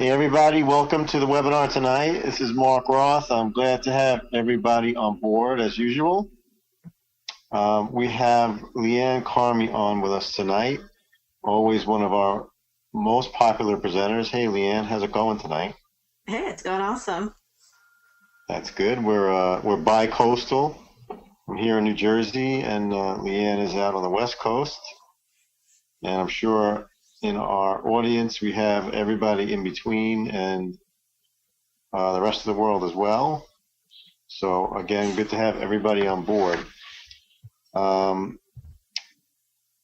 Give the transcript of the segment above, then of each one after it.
Hey everybody, welcome to the webinar tonight. This is Mark Roth. I'm glad to have everybody on board as usual. We have Liane Carmi on with us tonight, always one of our most popular presenters. Hey Liane, how's it going tonight? Hey, it's going awesome. That's good. We're bi-coastal. I'm here in New Jersey, and Liane is out on the West Coast. And I'm sure in our audience we have everybody in between and the rest of the world as well. So again, good to have everybody on board.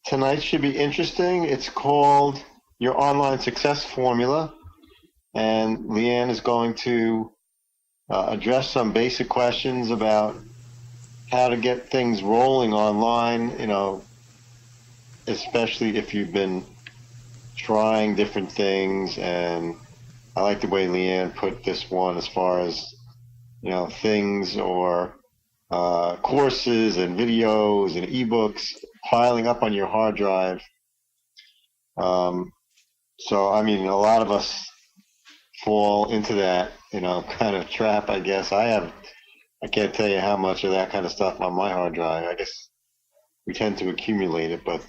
Tonight should be interesting. It's called Your Online Success Formula, and Liane is going to address some basic questions about how to get things rolling online, especially if you've been trying different things. And I like the way Liane put this one as far as, things or courses and videos and ebooks piling up on your hard drive. So, I mean, a lot of us fall into that, kind of trap, I guess. I can't tell you how much of that kind of stuff on my hard drive. I guess we tend to accumulate it, but,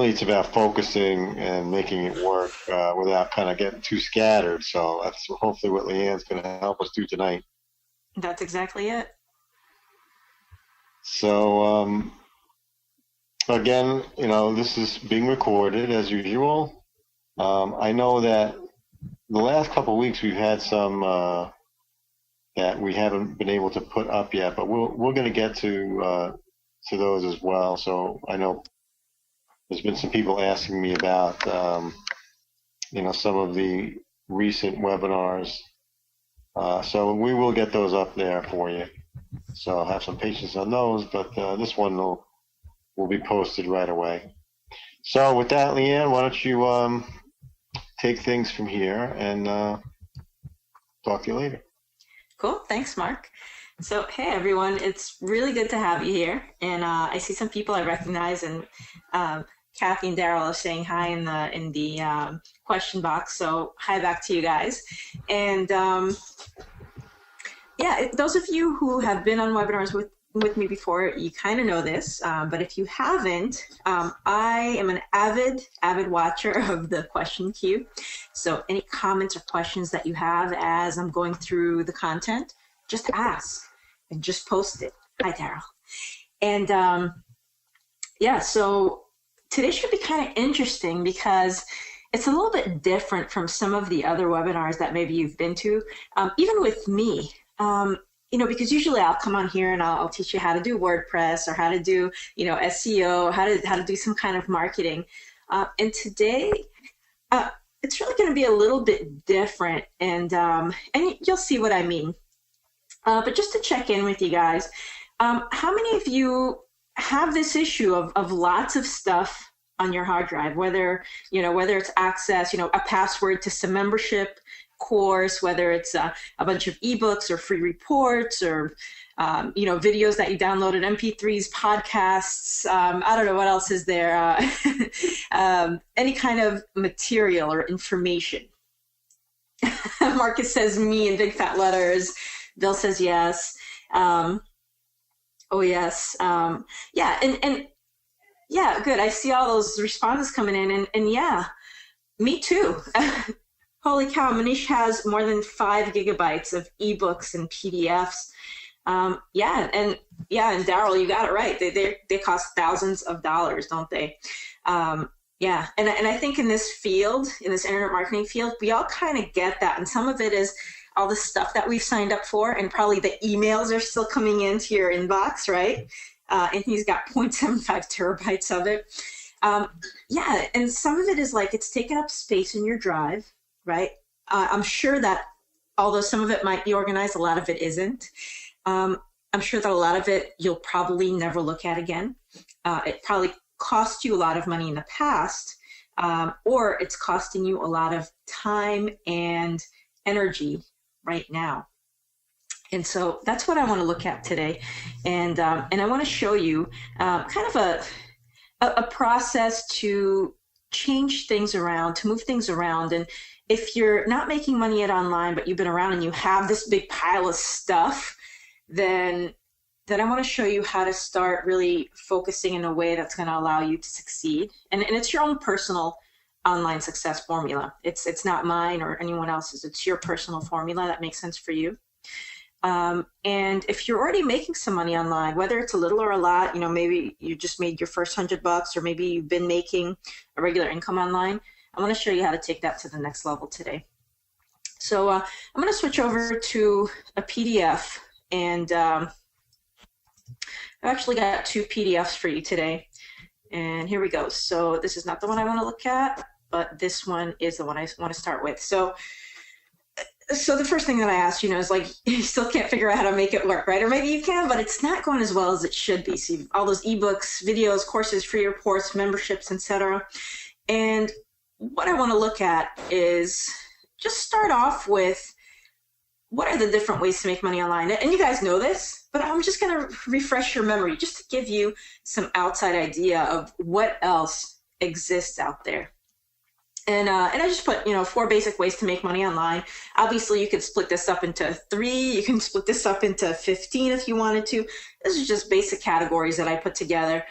it's about focusing and making it work without kind of getting too scattered. So that's hopefully what Liane's going to help us do tonight. That's exactly it. So, again, this is being recorded as usual. I know that the last couple of weeks we've had some that we haven't been able to put up yet, but we're going to get to those as well. So I know there's been some people asking me about, some of the recent webinars. So we will get those up there for you. So have some patience on those, but this one will be posted right away. So with that, Liane, why don't you take things from here and talk to you later. Cool. Thanks, Mark. So, hey, everyone. It's really good to have you here. And I see some people I recognize, and Kathy and Daryl are saying hi in the question box. So hi back to you guys. And those of you who have been on webinars with me before, you kind of know this. But if you haven't, I am an avid watcher of the question queue. So any comments or questions that you have as I'm going through the content, just ask and just post it. Hi, Daryl. And so today should be kind of interesting because it's a little bit different from some of the other webinars that maybe you've been to, even with me. Because usually I'll come on here and I'll teach you how to do WordPress or how to do, SEO, how to do some kind of marketing. And today, it's really going to be a little bit different, and you'll see what I mean. But just to check in with you guys, how many of you have this issue of lots of stuff on your hard drive, whether it's access, a password to some membership course, whether it's a bunch of ebooks or free reports or, videos that you downloaded, MP3s, podcasts, I don't know what else is there, any kind of material or information. Marcus says me in big fat letters. Bill says yes. Oh, yes. And yeah, good. I see all those responses coming in, and yeah, me too. Holy cow, Manish has more than 5 gigabytes of ebooks and PDFs. And Daryl, you got it right. They cost thousands of dollars, don't they? And I think in this field, in this internet marketing field, we all kind of get that. And some of it is all the stuff that we've signed up for, and probably the emails are still coming into your inbox, right? And he's got 0.75 terabytes of it. And some of it is like it's taking up space in your drive, right? I'm sure that although some of it might be organized, a lot of it isn't. I'm sure that a lot of it you'll probably never look at again. It probably cost you a lot of money in the past, or it's costing you a lot of time and energy right now. And so that's what I want to look at today. And I want to show you kind of a process to change things around, to move things around. And if you're not making money yet online, but you've been around and you have this big pile of stuff, then I want to show you how to start really focusing in a way that's going to allow you to succeed. And it's your own personal online success formula. It's not mine or anyone else's. It's your personal formula that makes sense for you. And if you're already making some money online, whether it's a little or a lot, maybe you just made your first $100, or maybe you've been making a regular income online, I want to show you how to take that to the next level today. So I'm going to switch over to a PDF, and I've actually got 2 PDFs for you today. And here we go. So this is not the one I want to look at, but this one is the one I want to start with. So the first thing that I asked, is like, you still can't figure out how to make it work, right? Or maybe you can, but it's not going as well as it should be. So all those ebooks, videos, courses, free reports, memberships, etc. And what I want to look at is just start off with, what are the different ways to make money online? And you guys know this, but I'm just going to refresh your memory just to give you some outside idea of what else exists out there. And I just put, 4 basic ways to make money online. Obviously, you could split this up into 3. You can split this up into 15 if you wanted to. This is just basic categories that I put together.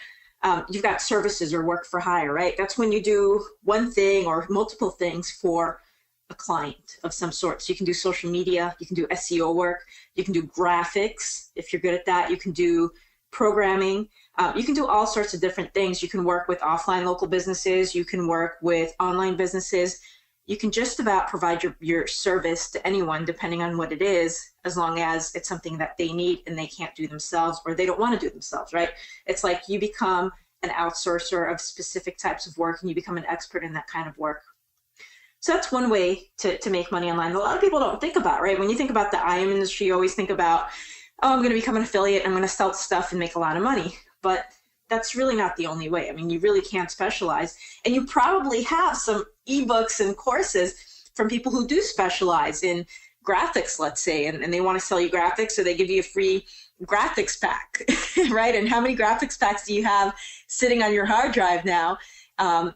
You've got services or work for hire, right? That's when you do one thing or multiple things for a client of some sort. So you can do social media, you can do SEO work, you can do graphics if you're good at that, you can do programming. You can do all sorts of different things. You can work with offline local businesses. You can work with online businesses. You can just about provide your service to anyone, depending on what it is, as long as it's something that they need and they can't do themselves, or they don't want to do themselves, right? It's like you become an outsourcer of specific types of work, and you become an expert in that kind of work. So that's one way to make money online. A lot of people don't think about, right? When you think about the IM industry, you always think about, oh, I'm going to become an affiliate, I'm going to sell stuff and make a lot of money. But that's really not the only way. I mean, you really can't specialize. And you probably have some ebooks and courses from people who do specialize in graphics, let's say, and they want to sell you graphics, so they give you a free graphics pack, right? And how many graphics packs do you have sitting on your hard drive now?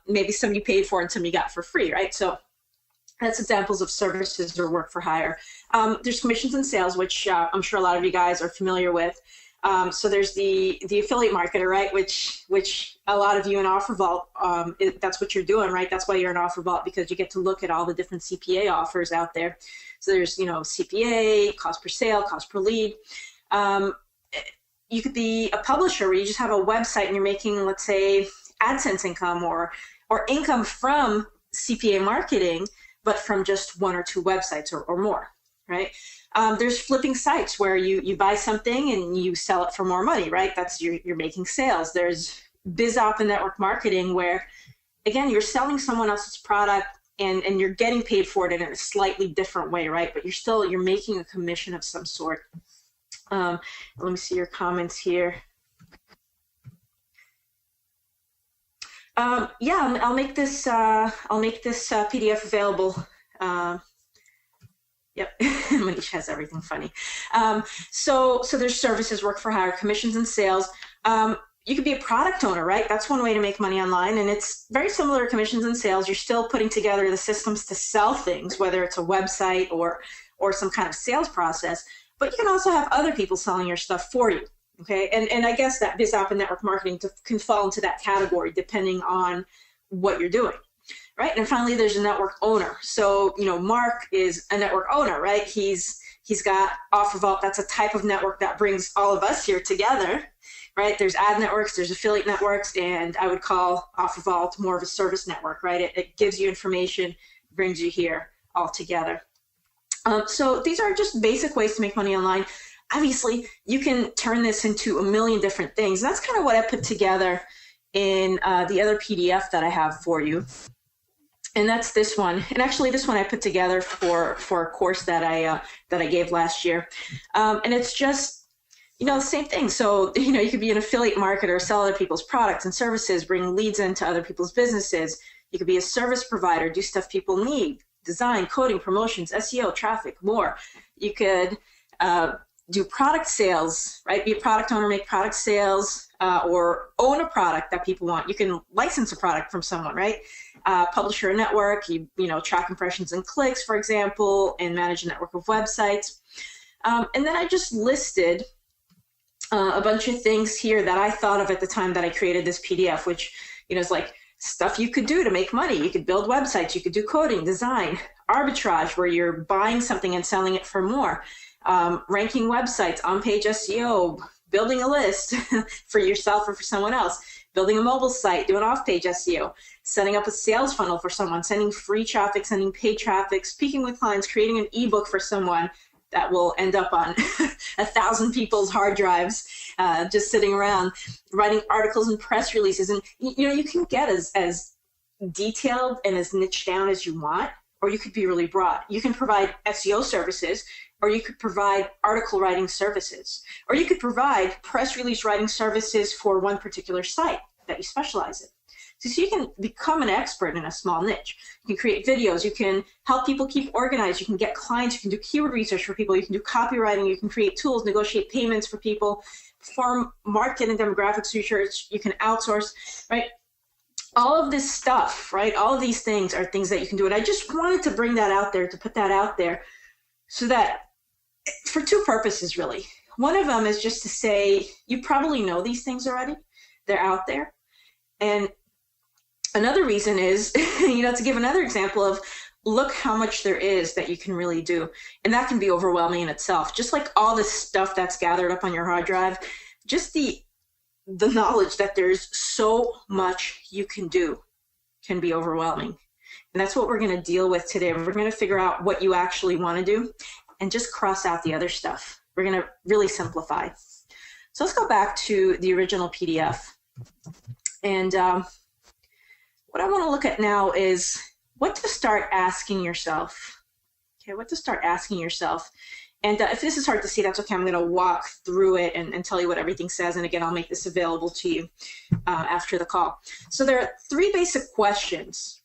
Maybe some you paid for and some you got for free, right? So that's examples of services or work for hire. There's commissions and sales, which I'm sure a lot of you guys are familiar with. So there's the affiliate marketer, right? Which a lot of you in OfferVault, that's what you're doing, right? That's why you're in OfferVault, because you get to look at all the different CPA offers out there. So there's, CPA, cost per sale, cost per lead. You could be a publisher where you just have a website and you're making, let's say, AdSense income or income from CPA marketing, but from just 1 or 2 websites or more, right? There's flipping sites where you buy something and you sell it for more money, right? That's you're making sales. There's BizOp and network marketing where, again, you're selling someone else's product and you're getting paid for it in a slightly different way, right? But you're making a commission of some sort. Let me see your comments here. Yeah, I'll make this PDF available. Yep, Manish has everything funny. So there's services, work for hire, commissions and sales. You could be a product owner, right? That's one way to make money online, and it's very similar to commissions and sales. You're still putting together the systems to sell things, whether it's a website or some kind of sales process. But you can also have other people selling your stuff for you. Okay, and I guess that BizOp and network marketing can fall into that category depending on what you're doing, right? And finally, there's a network owner. So, Mark is a network owner, right? He's got OfferVault. That's a type of network that brings all of us here together, right? There's ad networks, there's affiliate networks, and I would call OfferVault more of a service network, right? It gives you information, brings you here all together. So these are just basic ways to make money online. Obviously, you can turn this into a million different things. And that's kind of what I put together in the other PDF that I have for you. And that's this one. And actually, this one I put together for a course that I gave last year. And it's just, the same thing. So, you could be an affiliate marketer, sell other people's products and services, bring leads into other people's businesses. You could be a service provider, do stuff people need, design, coding, promotions, SEO, traffic, more. You could do product sales, right? Be a product owner, make product sales, or own a product that people want. You can license a product from someone, right? publisher network, you track impressions and clicks, for example, and manage a network of websites. And then I just listed a bunch of things here that I thought of at the time that I created this PDF, which, is like stuff you could do to make money. You could build websites, you could do coding, design, arbitrage, where you're buying something and selling it for more, ranking websites, on-page SEO, building a list for yourself or for someone else, building a mobile site, doing off-page SEO, setting up a sales funnel for someone, sending free traffic, sending paid traffic, speaking with clients, creating an ebook for someone that will end up on 1,000 people's hard drives, just sitting around, writing articles and press releases. And you can get as detailed and as niched down as you want, or you could be really broad. You can provide SEO services, or you could provide article writing services, or you could provide press release writing services for one particular site that you specialize in. So you can become an expert in a small niche. You can create videos, you can help people keep organized, you can get clients, you can do keyword research for people, you can do copywriting, you can create tools, negotiate payments for people, perform market and demographics research, you can outsource, right? All of this stuff, right? All of these things are things that you can do. And I just wanted to bring that out there, to put that out there, so that for two purposes, really. One of them is just to say, you probably know these things already. They're out there. And another reason is, to give another example of, look how much there is that you can really do. And that can be overwhelming in itself. Just like all this stuff that's gathered up on your hard drive, just the knowledge that there's so much you can do can be overwhelming. And that's what we're going to deal with today. We're going to figure out what you actually want to do and just cross out the other stuff. We're going to really simplify. So let's go back to the original PDF. And what I want to look at now is what to start asking yourself. Okay, what to start asking yourself. And if this is hard to see, that's okay. I'm going to walk through it and tell you what everything says. And again, I'll make this available to you after the call. So there are three basic questions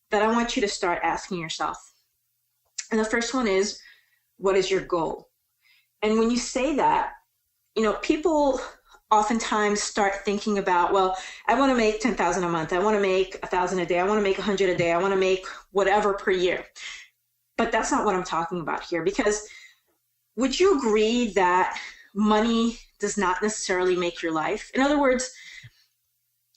that I want you to start asking yourself. And the first one is, what is your goal? And when you say that, people oftentimes start thinking about, well, I want to make 10,000 a month. I want to make 1,000 a day. I want to make 100 a day. I want to make whatever per year. But that's not what I'm talking about here, because would you agree that money does not necessarily make your life? In other words,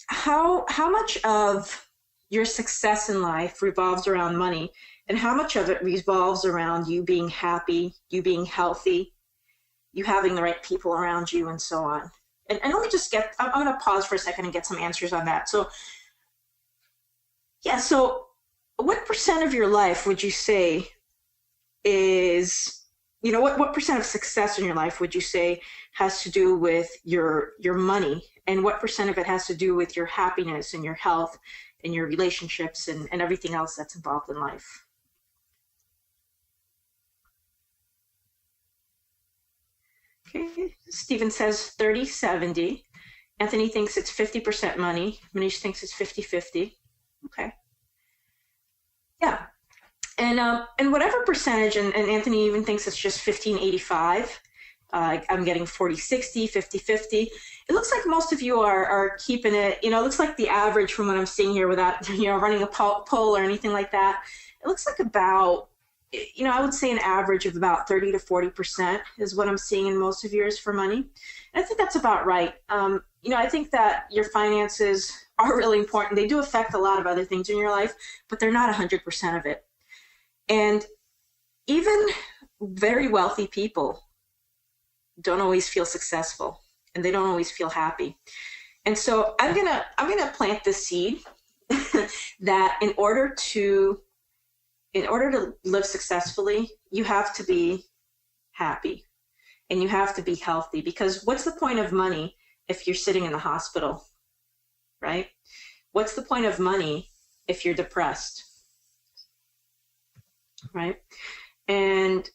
how much of your success in life revolves around money, and how much of it revolves around you being happy, you being healthy, you having the right people around you, and so on? And let me just I'm going to pause for a second and get some answers on that. So what percent of your life would you say is, what percent of success in your life would you say has to do with your money? And what percent of it has to do with your happiness and your health and your relationships and everything else that's involved in life? Okay, Stephen says 30-70. Anthony thinks it's 50% money. Manish thinks it's 50-50. Okay. Yeah. And whatever percentage, and Anthony even thinks it's just 15-85. I'm getting 40-60, 50-50. It looks like most of you are keeping it, it looks like the average from what I'm seeing here without, running a poll or anything like that. It looks like about, I would say an average of about 30 to 40% is what I'm seeing in most of yours for money. And I think that's about right. I think that your finances are really important. They do affect a lot of other things in your life, but they're not 100% of it. And even very wealthy people don't always feel successful, and they don't always feel happy. And so I'm gonna plant the seed that in order to live successfully, you have to be happy and you have to be healthy, because what's the point of money if you're sitting in the hospital, right? What's the point of money if you're depressed, right? And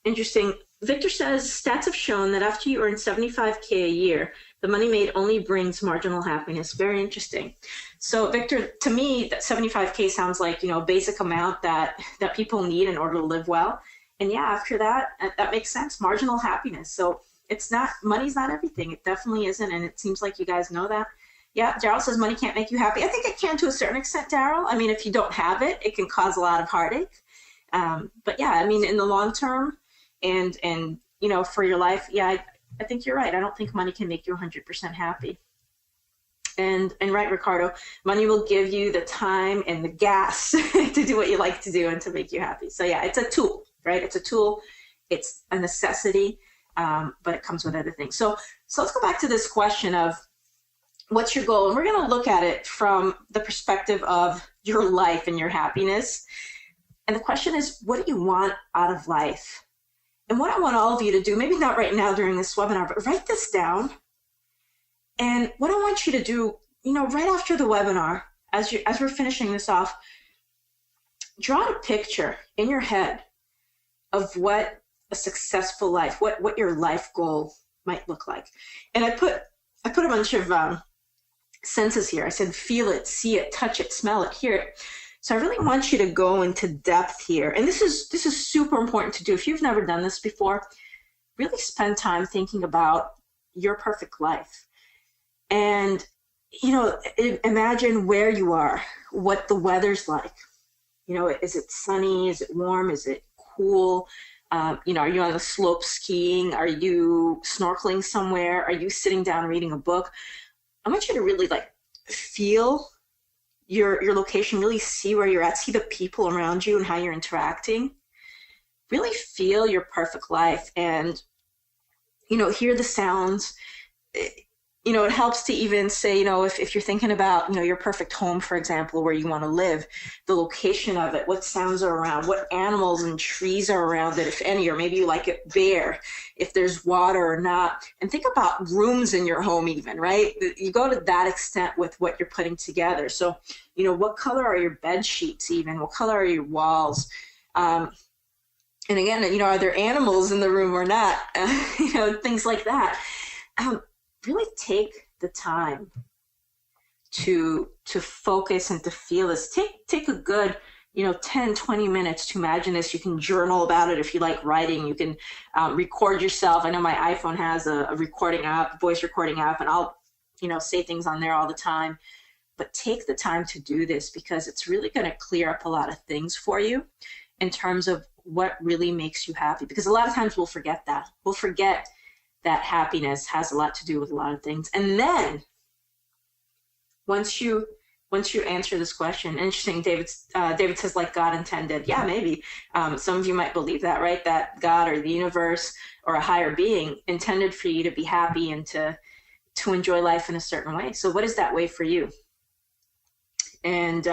interesting, Victor says stats have shown that after you earn $75K a year, the money made only brings marginal happiness. Very interesting. So Victor, to me, that $75K sounds like, basic amount that people need in order to live well. And yeah, after that makes sense. Marginal happiness. So money's not everything. It definitely isn't. And it seems like you guys know that. Yeah, Daryl says money can't make you happy. I think it can to a certain extent, Daryl. I mean, if you don't have it, it can cause a lot of heartache. But yeah, I mean, in the long term and for your life, yeah, I think you're right. I don't think money can make you 100% happy. And right, Ricardo, money will give you the time and the gas to do what you like to do and to make you happy. So yeah, it's a tool, right? It's a tool. It's a necessity, but it comes with other things. So let's go back to this question of what's your goal? And we're going to look at it from the perspective of your life and your happiness. And the question is, what do you want out of life? And what I want all of you to do, maybe not right now during this webinar, but write this down. And what I want you to do, right after the webinar, as we're finishing this off, draw a picture in your head of what a successful life, what your life goal might look like. And I put a bunch of senses here. I said, feel it, see it, touch it, smell it, hear it. So I really want you to go into depth here. And this is super important to do. If you've never done this before, really spend time thinking about your perfect life. And, imagine where you are, what the weather's like. Is it sunny? Is it warm? Is it cool? Are you on the slope skiing? Are you snorkeling somewhere? Are you sitting down reading a book? I want you to really feel your location, really see where you're at, see the people around you and how you're interacting. Really feel your perfect life and, hear the sounds. It helps to even say, if you're thinking about, your perfect home, for example, where you want to live, the location of it, what sounds are around, what animals and trees are around it, if any, or maybe you like it bare, if there's water or not. And think about rooms in your home even, right? You go to that extent with what you're putting together. So, what color are your bed sheets even? What color are your walls? And again, are there animals in the room or not? Things like that. Really take the time to focus and to feel this. Take a good 10, 20 minutes to imagine this. You can journal about it if you like writing. You can record yourself. I know my iPhone has a recording app, voice recording app, and I'll say things on there all the time. But take the time to do this because it's really going to clear up a lot of things for you in terms of what really makes you happy. Because a lot of times we'll forget that. We'll forget that happiness has a lot to do with a lot of things. And then once you answer this question, interesting, David says, like God intended. Yeah, maybe. Some of you might believe that, right? That God or the universe or a higher being intended for you to be happy and to enjoy life in a certain way. So what is that way for you? And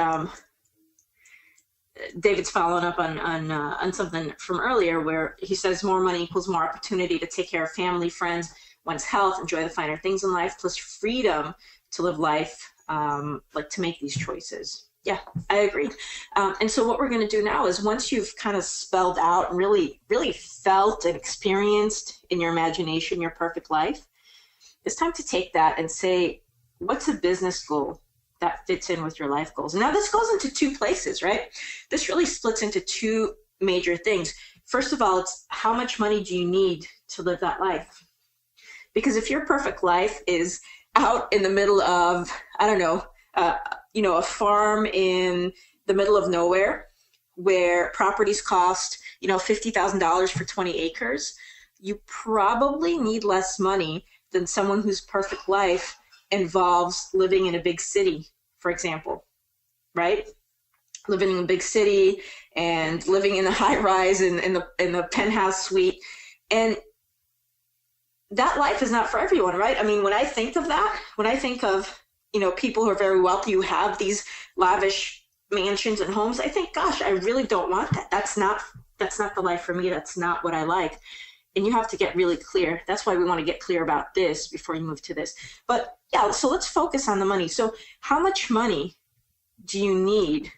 David's following up on something from earlier where he says more money equals more opportunity to take care of family, friends, one's health, enjoy the finer things in life, plus freedom to live life, to make these choices. Yeah, I agree. And so what we're going to do now is once you've kind of spelled out and really, really felt and experienced in your imagination your perfect life, it's time to take that and say, what's a business goal that fits in with your life goals? Now this goes into two places, right? This really splits into two major things. First of all, it's how much money do you need to live that life? Because if your perfect life is out in the middle of, I don't know, a farm in the middle of nowhere where properties cost, $50,000 for 20 acres, you probably need less money than someone whose perfect life involves living in a big city, for example, right? Living in a big city and living in a high rise in the penthouse suite. And that life is not for everyone, right? I mean, when I think of that, when I think of, people who are very wealthy who have these lavish mansions and homes, I think, gosh, I really don't want that. That's not the life for me. That's not what I like. And you have to get really clear. That's why we want to get clear about this before you move to this. But yeah, so let's focus on the money. So how much money do you need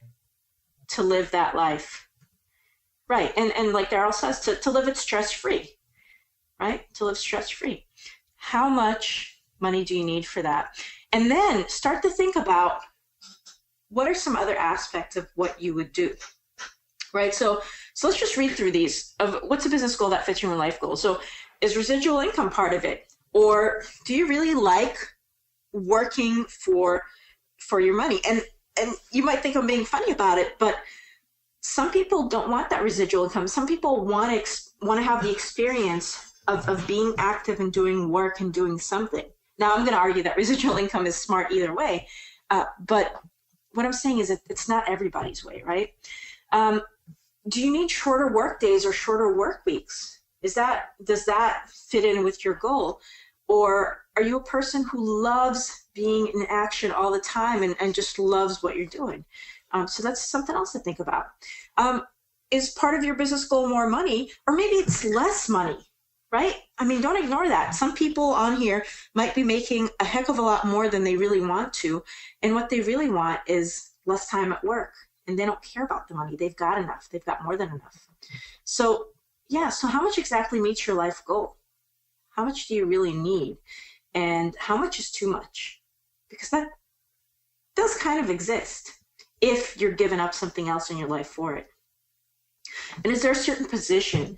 to live that life? Right. And like Daryl says, to live it stress-free, right? To live stress-free. How much money do you need for that? And then start to think about what are some other aspects of what you would do, right? So let's just read through these of what's a business goal that fits your life goal. So is residual income part of it? Or do you really like working for your money. And you might think I'm being funny about it, but some people don't want that residual income. Some people want to have the experience of being active and doing work and doing something. Now, I'm going to argue that residual income is smart either way, but what I'm saying is that it's not everybody's way, right? Do you need shorter work days or shorter work weeks? Does that fit in with your goal? Or are you a person who loves being in action all the time and just loves what you're doing? So that's something else to think about. Is part of your business goal more money, or maybe it's less money, right? I mean, don't ignore that. Some people on here might be making a heck of a lot more than they really want to. And what they really want is less time at work. And they don't care about the money. They've got enough. They've got more than enough. So yeah, so how much exactly meets your life goal? How much do you really need? And how much is too much? Because that does kind of exist if you're giving up something else in your life for it. And is there a certain position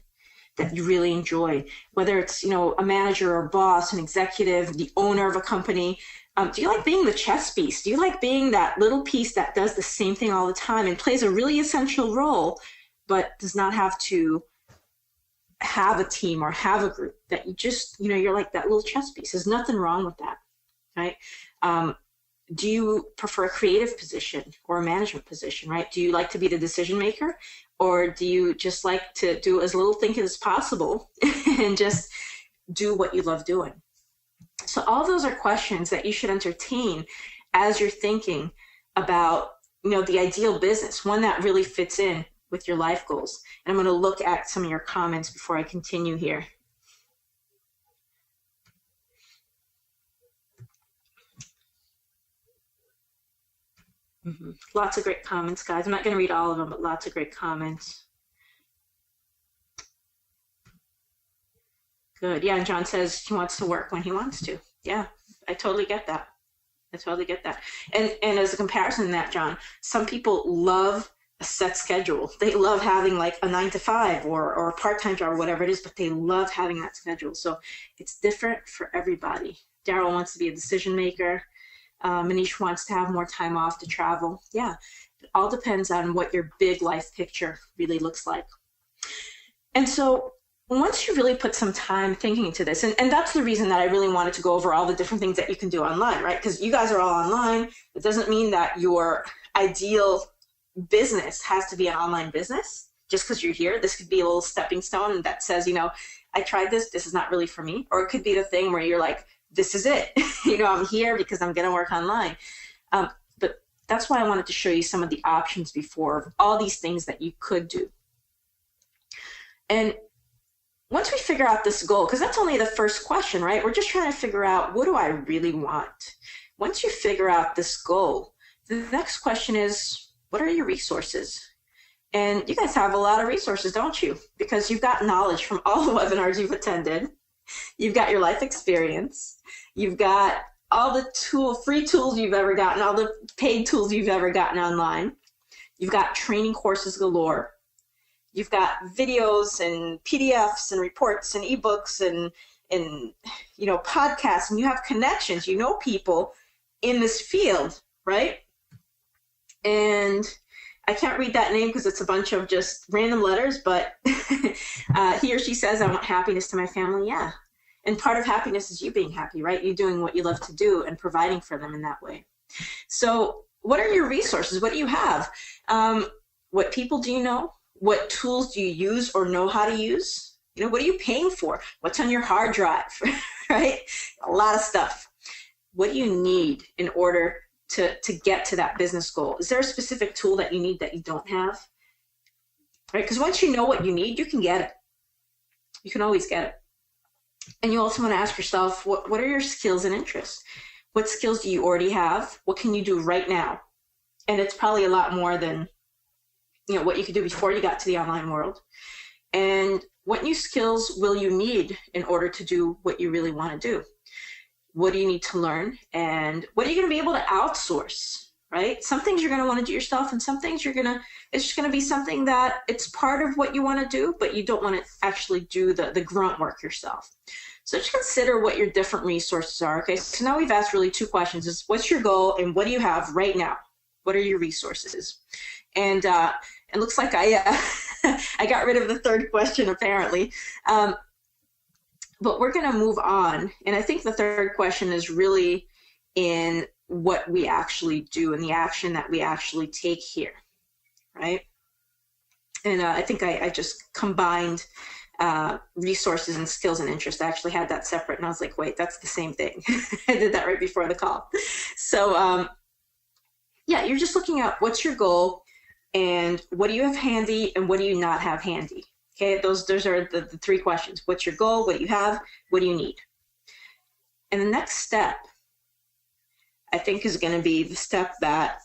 that you really enjoy, whether it's, a manager or boss, an executive, the owner of a company? Do you like being the chess piece? Do you like being that little piece that does the same thing all the time and plays a really essential role, but does not have to have a team or have a group, that you just, you're like that little chess piece? There's nothing wrong with that, right? Do you prefer a creative position or a management position, right? Do you like to be the decision maker, or do you just like to do as little thinking as possible and just do what you love doing? So all those are questions that you should entertain as you're thinking about, the ideal business, one that really fits in with your life goals. And I'm going to look at some of your comments before I continue here. Lots of great comments, guys. I'm not going to read all of them, but lots of great comments. Good. Yeah, and John says he wants to work when he wants to. Yeah, I totally get that. And as a comparison to that, John, some people love a set schedule. They love having like a 9 to 5 or a part-time job or whatever it is, but they love having that schedule. So it's different for everybody. Daryl wants to be a decision maker. Manish wants to have more time off to travel. Yeah, it all depends on what your big life picture really looks like. And so once you really put some time thinking into this, and that's the reason that I really wanted to go over all the different things that you can do online, right? Because you guys are all online. It doesn't mean that your ideal business has to be an online business just because you're here. This could be a little stepping stone that says, I tried this is not really for me. Or it could be the thing where you're like, this is it. I'm here because I'm going to work online. But that's why I wanted to show you some of the options before of all these things that you could do. And once we figure out this goal, because that's only the first question, right? We're just trying to figure out, what do I really want? Once you figure out this goal, the next question is, what are your resources? And you guys have a lot of resources, don't you? Because you've got knowledge from all the webinars you've attended. You've got your life experience. You've got all the free tools you've ever gotten, all the paid tools you've ever gotten online. You've got training courses galore. You've got videos and PDFs and reports and ebooks and podcasts, and you have connections. You know people in this field, right? And I can't read that name because it's a bunch of just random letters, but he or she says, I want happiness to my family. Yeah. And part of happiness is you being happy, right? You doing what you love to do and providing for them in that way. So what are your resources? What do you have? What people do you know? What tools do you use or know how to use? What are you paying for? What's on your hard drive, right? A lot of stuff. What do you need in order to get to that business goal? Is there a specific tool that you need that you don't have? Right? Because once you know what you need, you can get it. You can always get it. And you also want to ask yourself, what are your skills and interests? What skills do you already have? What can you do right now? And it's probably a lot more than what you could do before you got to the online world. And what new skills will you need in order to do what you really want to do? What do you need to learn? And what are you going to be able to outsource? right? Some things you're going to want to do yourself, and some things it's just going to be something that it's part of what you want to do, but you don't want to actually do the grunt work yourself. So just consider what your different resources are. Okay, so now we've asked really two questions: is what's your goal, and what do you have right now? What are your resources? And it looks like I I got rid of the third question apparently. But we're going to move on, and I think the third question is really in what we actually do and the action that we actually take here, right? And I think I just combined resources and skills and interests. I actually had that separate, and I was like, wait, that's the same thing. I did that right before the call. So yeah, you're just looking at what's your goal and what do you have handy and what do you not have handy. Okay, those are the three questions. What's your goal? What do you have? What do you need? And the next step, I think, is going to be the step that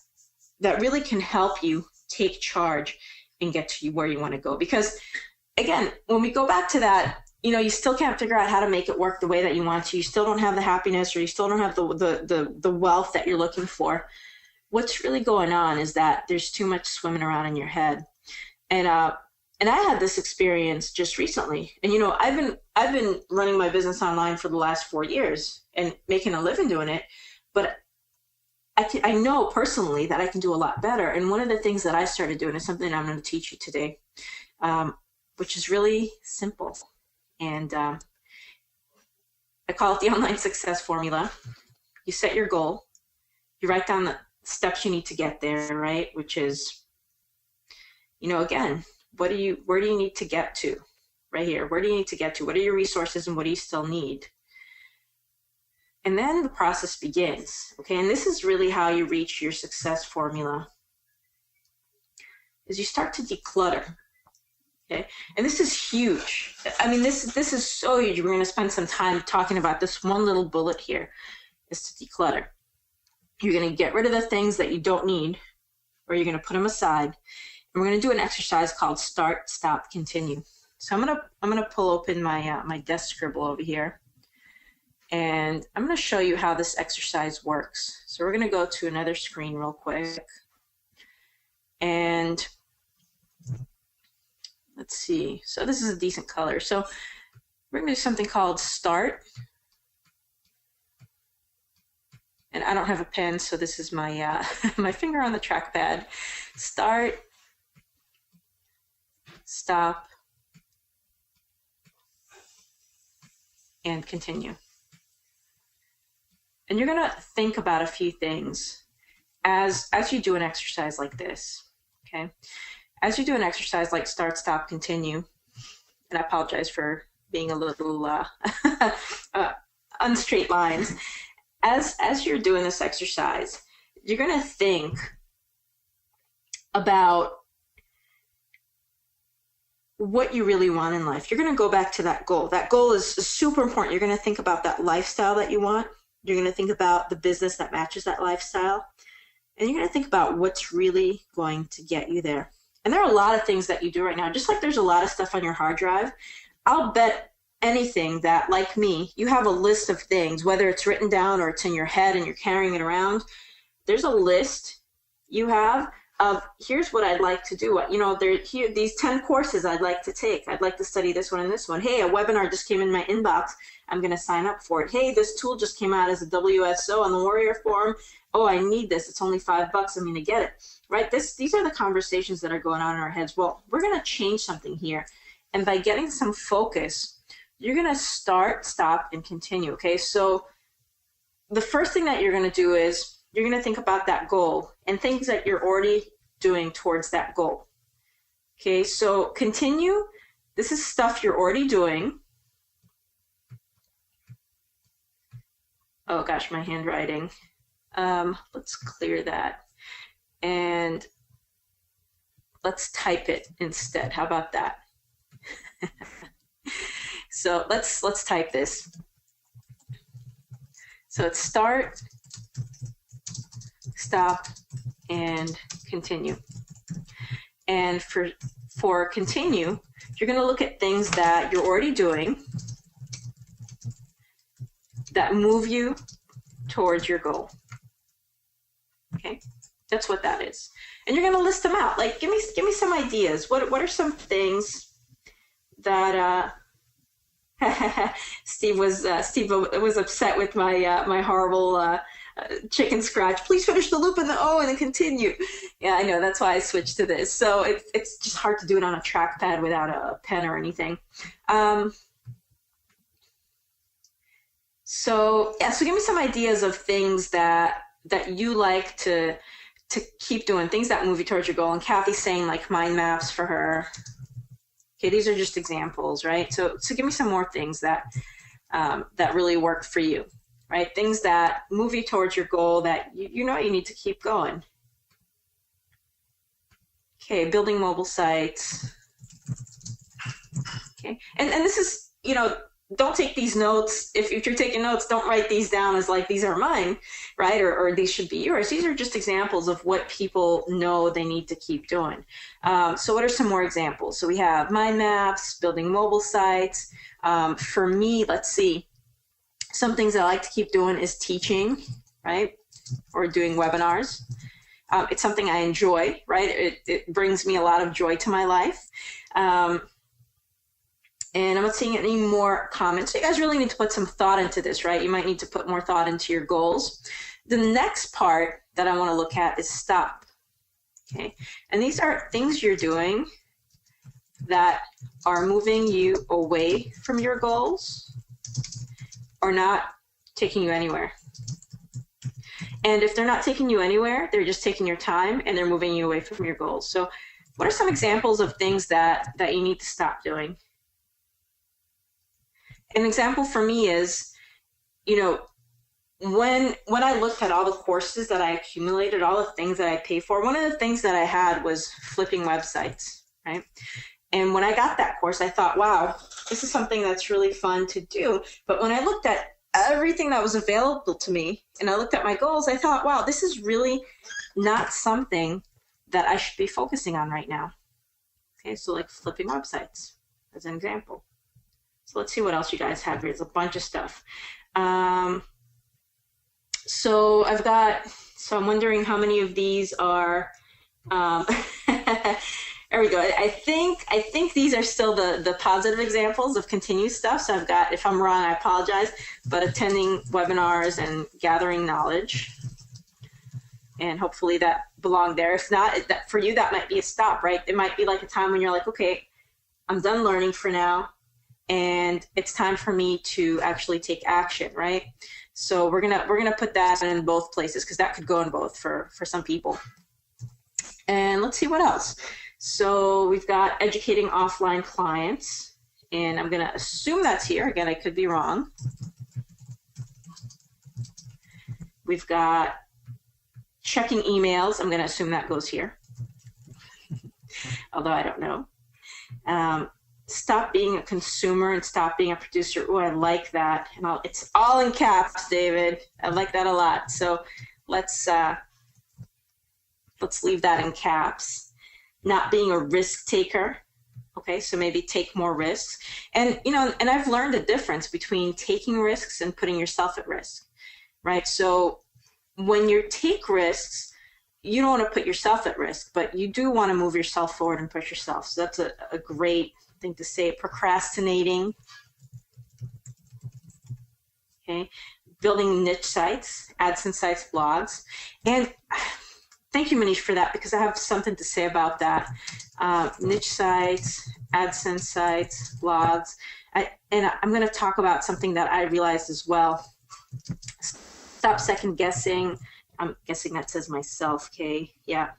really can help you take charge and get to where you want to go. Because again, when we go back to that, you still can't figure out how to make it work the way that you want to. You still don't have the happiness, or you still don't have the wealth that you're looking for. What's really going on is that there's too much swimming around in your head. And I had this experience just recently. And I've been running my business online for the last 4 years and making a living doing it. But I know personally that I can do a lot better. And one of the things that I started doing is something I'm going to teach you today, which is really simple. And I call it the online success formula. You set your goal. You write down the steps you need to get there, right? Which is, again, where do you need to get to? Right here. Where do you need to get to? What are your resources and what do you still need? And then the process begins, okay? And this is really how you reach your success formula, is you start to declutter, okay? And this is huge. I mean, this is so huge. We're going to spend some time talking about this one little bullet here, is to declutter. You're going to get rid of the things that you don't need, or you're going to put them aside. And we're going to do an exercise called Start, Stop, Continue. So I'm going to pull open my my desk scribble over here. And I'm going to show you how this exercise works. So we're going to go to another screen real quick. And let's see. So this is a decent color. So we're going to do something called Start. And I don't have a pen, so this is my my finger on the trackpad. Start, stop, and continue. And you're going to think about a few things as you do an exercise like this, okay? As you do an exercise like Start, Stop, Continue, and I apologize for being a little unstraight lines. As you're doing this exercise, you're going to think about what you really want in life. You're going to go back to that goal. That goal is super important. You're going to think about that lifestyle that you want. You're going to think about the business that matches that lifestyle. And you're going to think about what's really going to get you there. And there are a lot of things that you do right now. Just like there's a lot of stuff on your hard drive, I'll bet anything that, like me, you have a list of things, whether it's written down or it's in your head and you're carrying it around. There's a list you have of, here's what I'd like to do. These 10 courses I'd like to take. I'd like to study this one and this one. Hey, a webinar just came in my inbox. I'm going to sign up for it. Hey, this tool just came out as a WSO on the Warrior Forum. Oh, I need this. It's only $5. I'm going to get it. Right? These are the conversations that are going on in our heads. Well, we're going to change something here. And by getting some focus, you're going to start, stop, and continue. Okay? So the first thing that you're going to do is you're going to think about that goal and things that you're already doing towards that goal. Okay? So continue. This is stuff you're already doing. Oh gosh, my handwriting. Let's clear that. And let's type it instead. How about that? So let's type this. So it's start, stop, and continue. And for continue, you're going to look at things that you're already doing that move you towards your goal. Okay? That's what that is. And you're going to list them out. Like, give me some ideas. What are some things that Steve was upset with my horrible chicken scratch. Please finish the loop and the O and then continue. Yeah, I know. That's why I switched to this. So it's just hard to do it on a trackpad without a pen or anything. So give me some ideas of things that you like to keep doing, things that move you towards your goal. And Kathy's saying like mind maps for her. Okay, these are just examples, right? So give me some more things that really work for you, right? Things that move you towards your goal that you know you need to keep going. Okay, building mobile sites. Okay, and this is, don't take these notes. If you're taking notes, don't write these down as like, these are mine, right? Or these should be yours. These are just examples of what people know they need to keep doing. So what are some more examples? So we have mind maps, building mobile sites. For me, let's see. Some things I like to keep doing is teaching, right? Or doing webinars. It's something I enjoy, right? It brings me a lot of joy to my life. And I'm not seeing any more comments. So you guys really need to put some thought into this, right? You might need to put more thought into your goals. The next part that I want to look at is stop. Okay. And these are things you're doing that are moving you away from your goals or not taking you anywhere. And if they're not taking you anywhere, they're just taking your time and they're moving you away from your goals. So what are some examples of things that you need to stop doing? An example for me is, when I looked at all the courses that I accumulated, all the things that I paid for, one of the things that I had was flipping websites, right? And when I got that course, I thought, wow, this is something that's really fun to do. But when I looked at everything that was available to me and I looked at my goals, I thought, wow, this is really not something that I should be focusing on right now. Okay, so like flipping websites as an example. So let's see what else you guys have here. There's a bunch of stuff. So I'm wondering how many of these are, there we go. I think these are still the positive examples of continued stuff. So I've got, if I'm wrong, I apologize, but attending webinars and gathering knowledge. And hopefully that belonged there. If not, for you, that might be a stop, right? It might be like a time when you're like, okay, I'm done learning for now. And it's time for me to actually take action, right? So we're gonna put that in both places because that could go in both for some people. And let's see what else. So we've got educating offline clients, and I'm gonna assume that's here. Again, I could be wrong. We've got checking emails. I'm gonna assume that goes here, although I don't know. Stop being a consumer and stop being a producer. Oh, I like that. And it's all in caps, David. I like that a lot. So let's leave that in caps. Not being a risk taker. Okay, so maybe take more risks. And and I've learned the difference between taking risks and putting yourself at risk, right? So when you take risks, you don't want to put yourself at risk, but you do want to move yourself forward and push yourself. So that's a great thing to say. Procrastinating. Okay. Building niche sites, AdSense sites, blogs. And thank you, Manish, for that, because I have something to say about that. Niche sites, AdSense sites, blogs. And I'm going to talk about something that I realized as well. Stop second guessing. I'm guessing that says myself, okay? Yeah.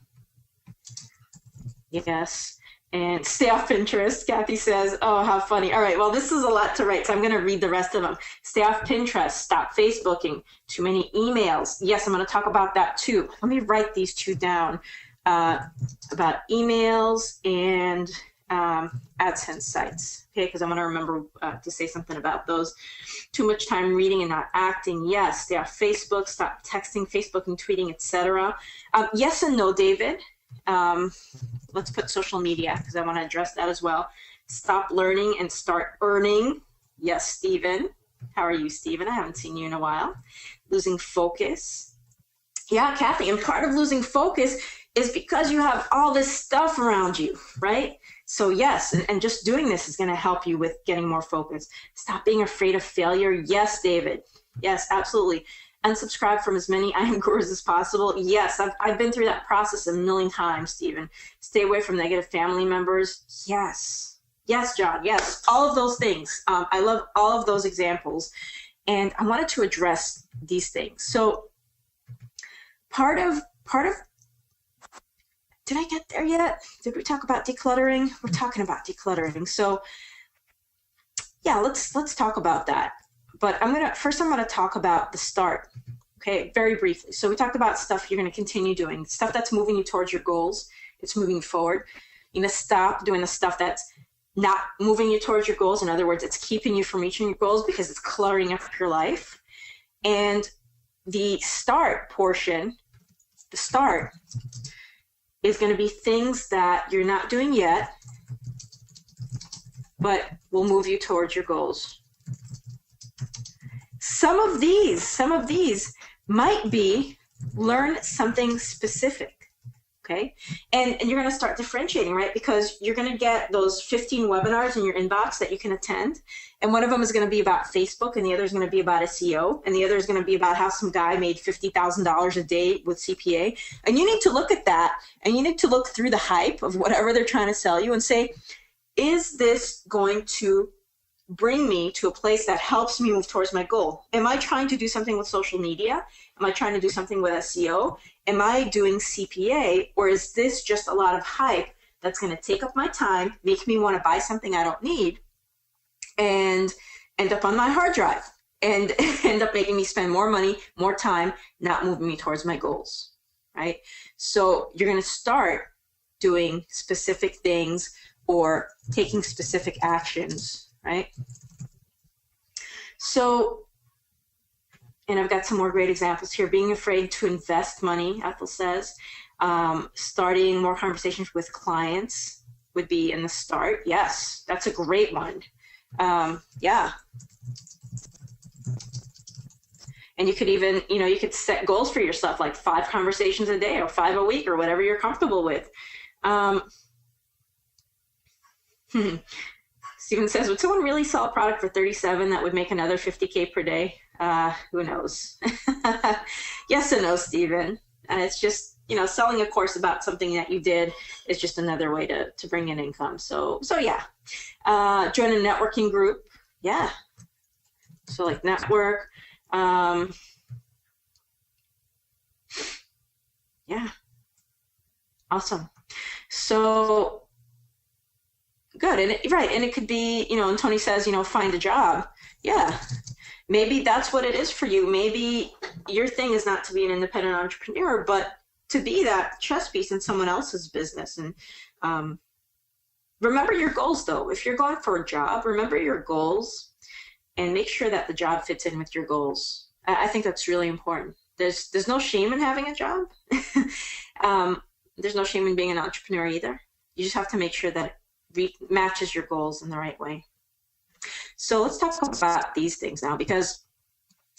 Yes. And stay off Pinterest. Kathy says, oh, how funny. All right, well, this is a lot to write, so I'm going to read the rest of them. Stay off Pinterest. Stop Facebooking. Too many emails. Yes, I'm going to talk about that too. Let me write these two down about emails and AdSense sites, okay, because I'm going to remember to say something about those. Too much time reading and not acting. Yes, stay off Facebook. Stop texting, Facebooking, tweeting, etc. Yes and no, David. Let's put social media because I want to address that as well. Stop learning and start earning. Yes, Stephen. How are you, Stephen? I haven't seen you in a while. Losing focus. Yeah, Kathy, and part of losing focus is because you have all this stuff around you, right? So yes, and just doing this is going to help you with getting more focus. Stop being afraid of failure. Yes, David. Yes, absolutely. Unsubscribe from as many I am gurus as possible. Yes, I've been through that process a million times, Stephen. Stay away from negative family members. Yes. Yes, John. Yes. All of those things. I love all of those examples. And I wanted to address these things. So part of did I get there yet? Did we talk about decluttering? We're talking about decluttering. So yeah, let's talk about that. But I'm gonna talk about the start. Okay, very briefly. So we talked about stuff you're gonna continue doing, stuff that's moving you towards your goals. It's moving you forward. You're gonna stop doing the stuff that's not moving you towards your goals. In other words, it's keeping you from reaching your goals because it's cluttering up your life. And the start portion, the start is going to be things that you're not doing yet, but will move you towards your goals. Some of these might be learn something specific. Okay. And you're going to start differentiating, right? Because you're going to get those 15 webinars in your inbox that you can attend. And one of them is going to be about Facebook, and the other is going to be about SEO, and the other is going to be about how some guy made $50,000 a day with CPA. And you need to look at that, and you need to look through the hype of whatever they're trying to sell you and say, is this going to bring me to a place that helps me move towards my goal? Am I trying to do something with social media? Am I trying to do something with SEO? Am I doing CPA? Or is this just a lot of hype that's going to take up my time, make me want to buy something I don't need, and end up on my hard drive and end up making me spend more money, more time, not moving me towards my goals, right? So you're going to start doing specific things or taking specific actions, right? So, and I've got some more great examples here. Being afraid to invest money, Ethel says. Starting more conversations with clients would be in the start. Yes, that's a great one. Yeah. And you could even, you could set goals for yourself, like 5 conversations a day or 5 a week or whatever you're comfortable with. Steven says, would someone really sell a product for 37 that would make another 50K per day? Who knows? Yes and no, Steven. It's just, selling a course about something that you did is just another way to bring in income. So yeah. Join a networking group. Yeah. So like network. Yeah. Awesome. So good. And it could be, and Tony says, find a job. Yeah. Maybe that's what it is for you. Maybe your thing is not to be an independent entrepreneur, but to be that chess piece in someone else's business. And remember your goals, though. If you're going for a job, remember your goals and make sure that the job fits in with your goals. I think that's really important. There's no shame in having a job. There's no shame in being an entrepreneur either. You just have to make sure that it matches your goals in the right way. So let's talk about these things now, because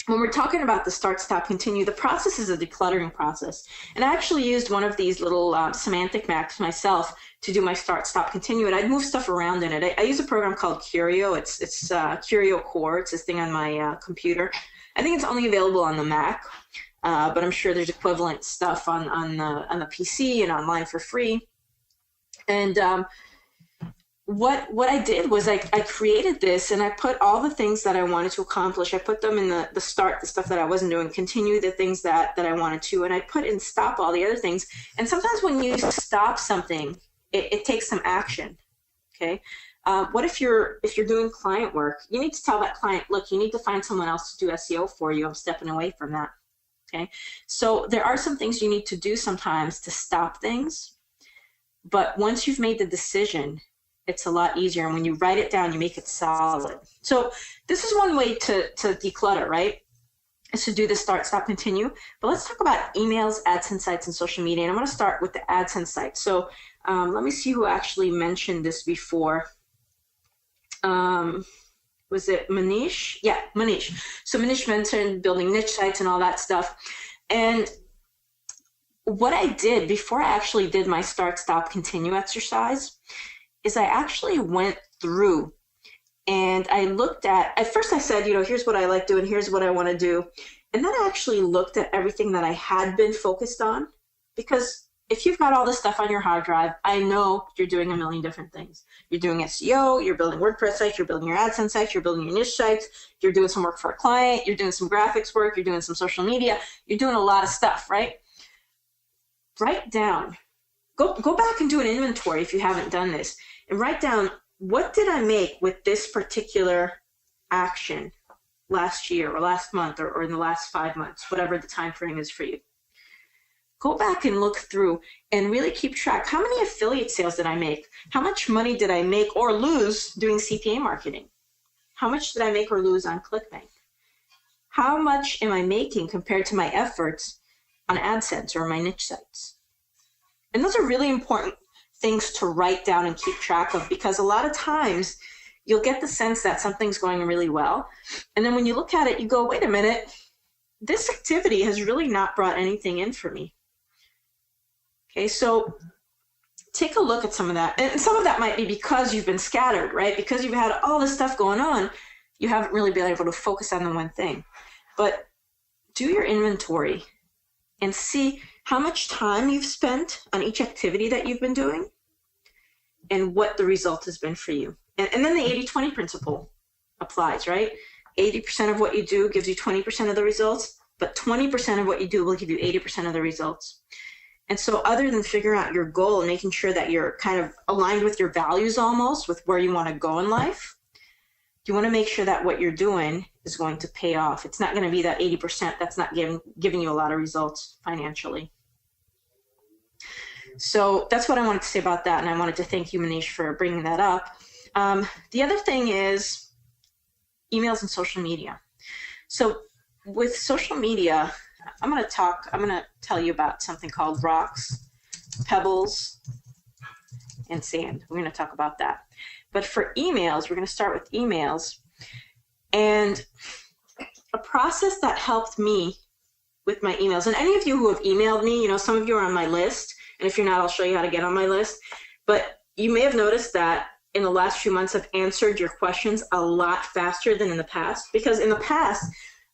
when we're talking about the start, stop, continue, the process is a decluttering process. And I actually used one of these little semantic maps myself to do my start, stop, continue, and I'd move stuff around in it. I use a program called Curio. It's Curio Core. It's this thing on my computer. I think it's only available on the Mac, but I'm sure there's equivalent stuff on the PC and online for free. And what I did was I created this, and I put all the things that I wanted to accomplish. I put them in the start, the stuff that I wasn't doing, continue the things that I wanted to, and I put in stop all the other things. And sometimes when you stop something, it takes some action. Okay. What if you're doing client work? You need to tell that client, look, you need to find someone else to do SEO for you. I'm stepping away from that. Okay. So there are some things you need to do sometimes to stop things. But once you've made the decision, it's a lot easier. And when you write it down, you make it solid. So this is one way to declutter, right? Is to do the start, stop, continue. But let's talk about emails, AdSense sites, and social media. And I'm going to start with the AdSense site. So let me see who actually mentioned this before. Was it Manish? Yeah, Manish. So Manish mentioned building niche sites and all that stuff. And what I did before I actually did my start, stop, continue exercise is I actually went through and I looked at first I said, here's what I like doing, here's what I want to do. And then I actually looked at everything that I had been focused on, because if you've got all this stuff on your hard drive, I know you're doing a million different things. You're doing SEO, you're building WordPress sites, you're building your AdSense sites, you're building your niche sites, you're doing some work for a client, you're doing some graphics work, you're doing some social media, you're doing a lot of stuff, right? Write down, go back and do an inventory if you haven't done this, and write down, what did I make with this particular action last year or last month or in the last 5 months, whatever the time frame is for you. Go back and look through and really keep track. How many affiliate sales did I make? How much money did I make or lose doing CPA marketing? How much did I make or lose on ClickBank? How much am I making compared to my efforts on AdSense or my niche sites? And those are really important things to write down and keep track of, because a lot of times you'll get the sense that something's going really well. And then when you look at it, you go, wait a minute, this activity has really not brought anything in for me. Okay, so take a look at some of that. And some of that might be because you've been scattered, right? Because you've had all this stuff going on, you haven't really been able to focus on the one thing. But do your inventory and see how much time you've spent on each activity that you've been doing and what the result has been for you. And then the 80-20 principle applies, right? 80% of what you do gives you 20% of the results, but 20% of what you do will give you 80% of the results. And so other than figuring out your goal and making sure that you're kind of aligned with your values almost, with where you want to go in life, you want to make sure that what you're doing is going to pay off. It's not going to be that 80% that's not giving you a lot of results financially. So that's what I wanted to say about that, and I wanted to thank you, Manish, for bringing that up. The other thing is emails and social media. So with social media, I'm going to tell you about something called rocks, pebbles, and sand. We're going to talk about that. But for emails, we're going to start with emails. And a process that helped me with my emails, and any of you who have emailed me, some of you are on my list, and if you're not, I'll show you how to get on my list. But you may have noticed that in the last few months, I've answered your questions a lot faster than in the past, because in the past,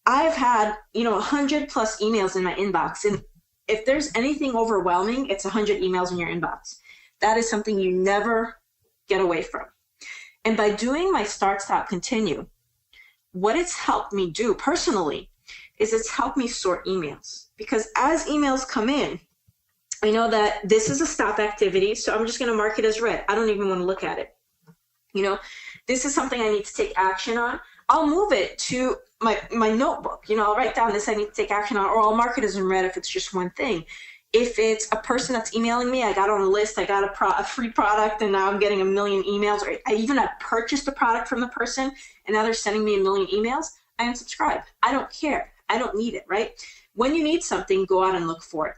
I've had, 100 plus emails in my inbox. And if there's anything overwhelming, it's 100 emails in your inbox. That is something you never get away from. And by doing my start, stop, continue, what it's helped me do personally is it's helped me sort emails. Because as emails come in, I know that this is a stop activity, so I'm just going to mark it as read. I don't even want to look at it. This is something I need to take action on. I'll move it to my notebook. I'll write down this I need to take action on, or I'll mark it as in red if it's just one thing. If it's a person that's emailing me, I got on a list, I got a free product, and now I'm getting a million emails, or I even have purchased a product from the person, and now they're sending me a million emails, I unsubscribe. I don't care. I don't need it, right? When you need something, go out and look for it.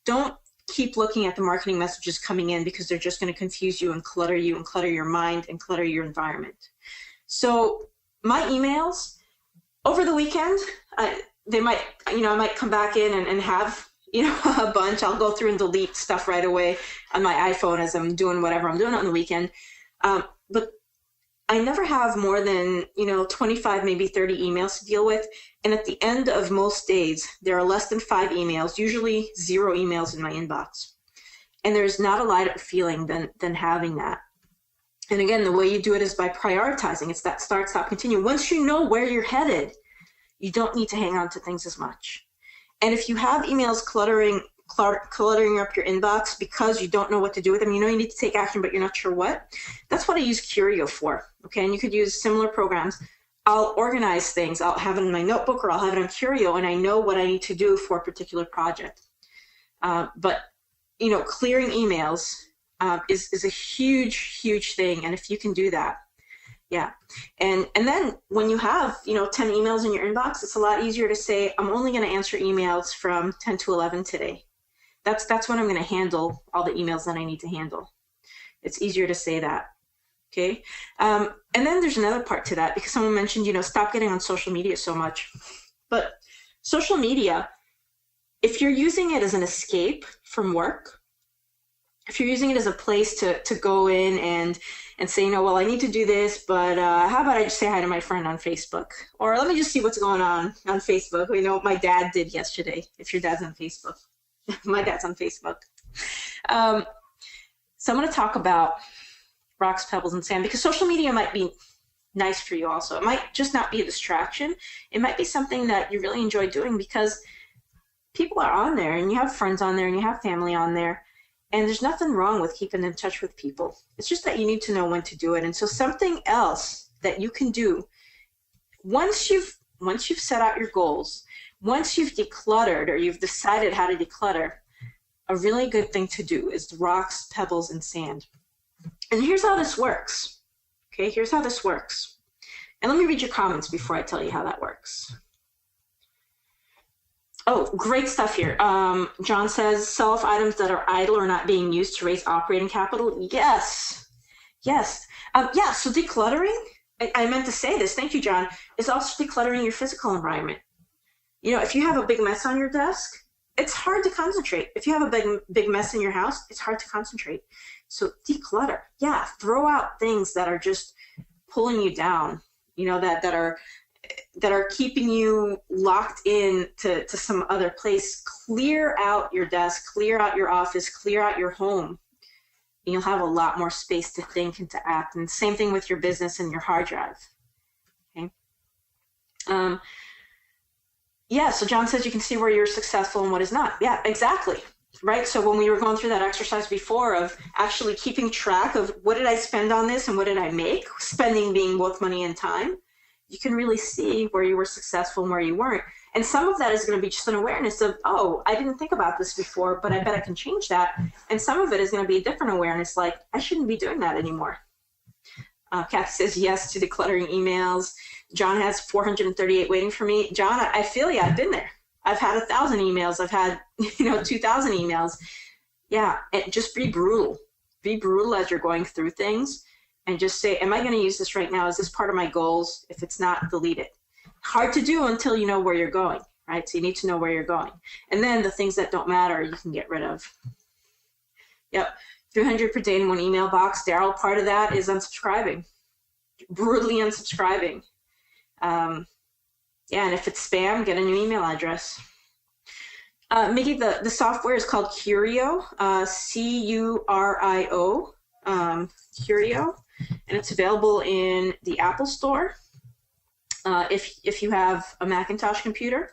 Don't keep looking at the marketing messages coming in, because they're just going to confuse you and clutter your mind and clutter your environment. So my emails over the weekend, I might come back in and have, a bunch. I'll go through and delete stuff right away on my iPhone as I'm doing whatever I'm doing on the weekend. But I never have more than, 25, maybe 30 emails to deal with. And at the end of most days, there are less than 5 emails, usually 0 emails in my inbox. And there's not a lighter feeling than having that. And again, the way you do it is by prioritizing. It's that start, stop, continue. Once you know where you're headed, you don't need to hang on to things as much. And if you have emails cluttering up your inbox because you don't know what to do with them, you need to take action, but you're not sure what, that's what I use Curio for. Okay, and you could use similar programs. I'll organize things. I'll have it in my notebook, or I'll have it on Curio, and I know what I need to do for a particular project. But clearing emails is a huge, huge thing. And if you can do that, yeah. And then when you have, 10 emails in your inbox, it's a lot easier to say, I'm only going to answer emails from 10 to 11 today. That's when I'm going to handle all the emails that I need to handle. It's easier to say that. Okay. And then there's another part to that, because someone mentioned, stop getting on social media so much. But social media If you're using it as an escape from work, if you're using it as a place to go in and say, well, I need to do this, but how about I just say hi to my friend on Facebook? Or let me just see what's going on Facebook. What my dad did yesterday, if your dad's on Facebook. My dad's on Facebook. So I'm going to talk about rocks, pebbles, and sand, because social media might be nice for you also. It might just not be a distraction. It might be something that you really enjoy doing because people are on there, and you have friends on there, and you have family on there. And there's nothing wrong with keeping in touch with people. It's just that you need to know when to do it. And so something else that you can do once you've set out your goals, once you've decluttered or you've decided how to declutter, a really good thing to do is rocks, pebbles, and sand. And here's how this works. Okay, here's how this works. And let me read your comments before I tell you how that works. Oh, great stuff here. John says, sell off items that are idle or not being used to raise operating capital. Yes. Yeah, so decluttering, I meant to say this, thank you, John, is also decluttering your physical environment. If you have a big mess on your desk, it's hard to concentrate. If you have a big mess in your house, it's hard to concentrate. So declutter. Yeah, throw out things that are just pulling you down, that are keeping you locked in to some other place. Clear out your desk, clear out your office, clear out your home. And you'll have a lot more space to think and to act. And same thing with your business and your hard drive. Okay. So John says you can see where you're successful and what is not. Yeah, exactly. Right. So when we were going through that exercise before of actually keeping track of what did I spend on this and what did I make, spending being both money and time, you can really see where you were successful and where you weren't. And some of that is going to be just an awareness of, oh, I didn't think about this before, but I bet I can change that. And some of it is going to be a different awareness, like I shouldn't be doing that anymore. Kathy says yes to decluttering emails. John has 438 waiting for me. John, I feel you. I've been there. I've had 1,000 emails. I've had 2,000 emails. Yeah, and just be brutal. Be brutal as you're going through things. And just say, am I going to use this right now? Is this part of my goals? If it's not, delete it. Hard to do until you know where you're going, right? So you need to know where you're going. And then the things that don't matter, you can get rid of. Yep, 300 per day in one email box. Daryl, part of that is unsubscribing. Brutally unsubscribing. And if it's spam, get a new email address. Mickey, the software is called Curio, Curio, Curio. And it's available in the Apple Store if you have a Macintosh computer.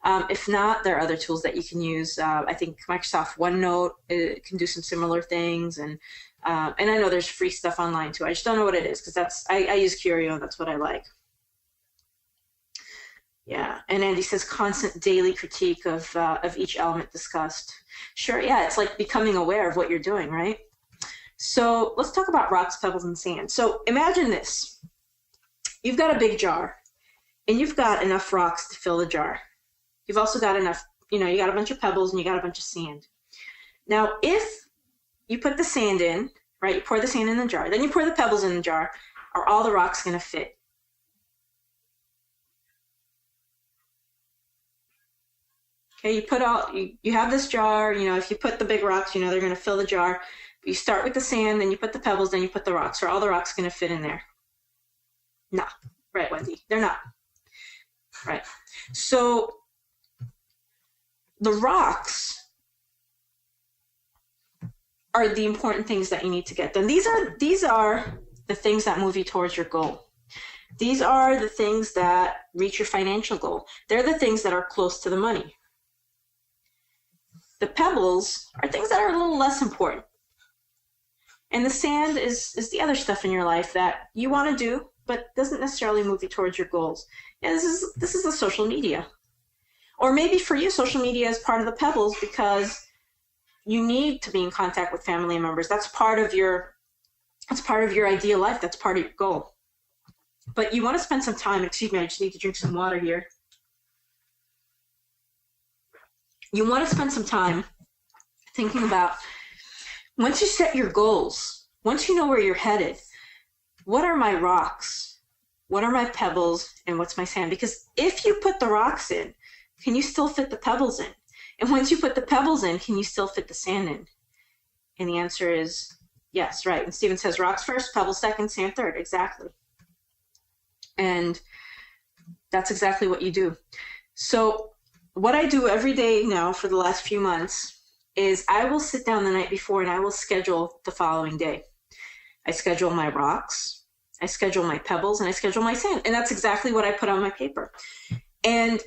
If not, there are other tools that you can use. I think Microsoft OneNote can do some similar things, and I know there's free stuff online too. I just don't know what it is because I use Curio, and that's what I like. Yeah, and Andy says constant daily critique of each element discussed. Sure, yeah, it's like becoming aware of what you're doing, right? So let's talk about rocks, pebbles, and sand. So imagine this. You've got a big jar, and you've got enough rocks to fill the jar. You've also got enough, you got a bunch of pebbles, and you got a bunch of sand. Now, if you put the sand in, right, you pour the sand in the jar, then you pour the pebbles in the jar, are all the rocks going to fit? Okay, you have this jar, if you put the big rocks, they're going to fill the jar. You start with the sand, then you put the pebbles, then you put the rocks. Are all the rocks going to fit in there? No. Right, Wendy? They're not. Right. So the rocks are the important things that you need to get done. These are the things that move you towards your goal. These are the things that reach your financial goal. They're the things that are close to the money. The pebbles are things that are a little less important. And the sand is the other stuff in your life that you want to do, but doesn't necessarily move you towards your goals. And this is the social media. Or maybe for you, social media is part of the pebbles because you need to be in contact with family members. That's part of your ideal life. That's part of your goal. But you want to spend some time, excuse me, I just need to drink some water here. You want to spend some time thinking about, once you set your goals, once you know where you're headed, what are my rocks? What are my pebbles? And what's my sand? Because if you put the rocks in, can you still fit the pebbles in? And once you put the pebbles in, can you still fit the sand in? And the answer is yes, right. And Steven says rocks first, pebbles second, sand third. Exactly. And that's exactly what you do. So what I do every day now for the last few months is I will sit down the night before and I will schedule the following day. I schedule my rocks, I schedule my pebbles, and I schedule my sand. And that's exactly what I put on my paper. And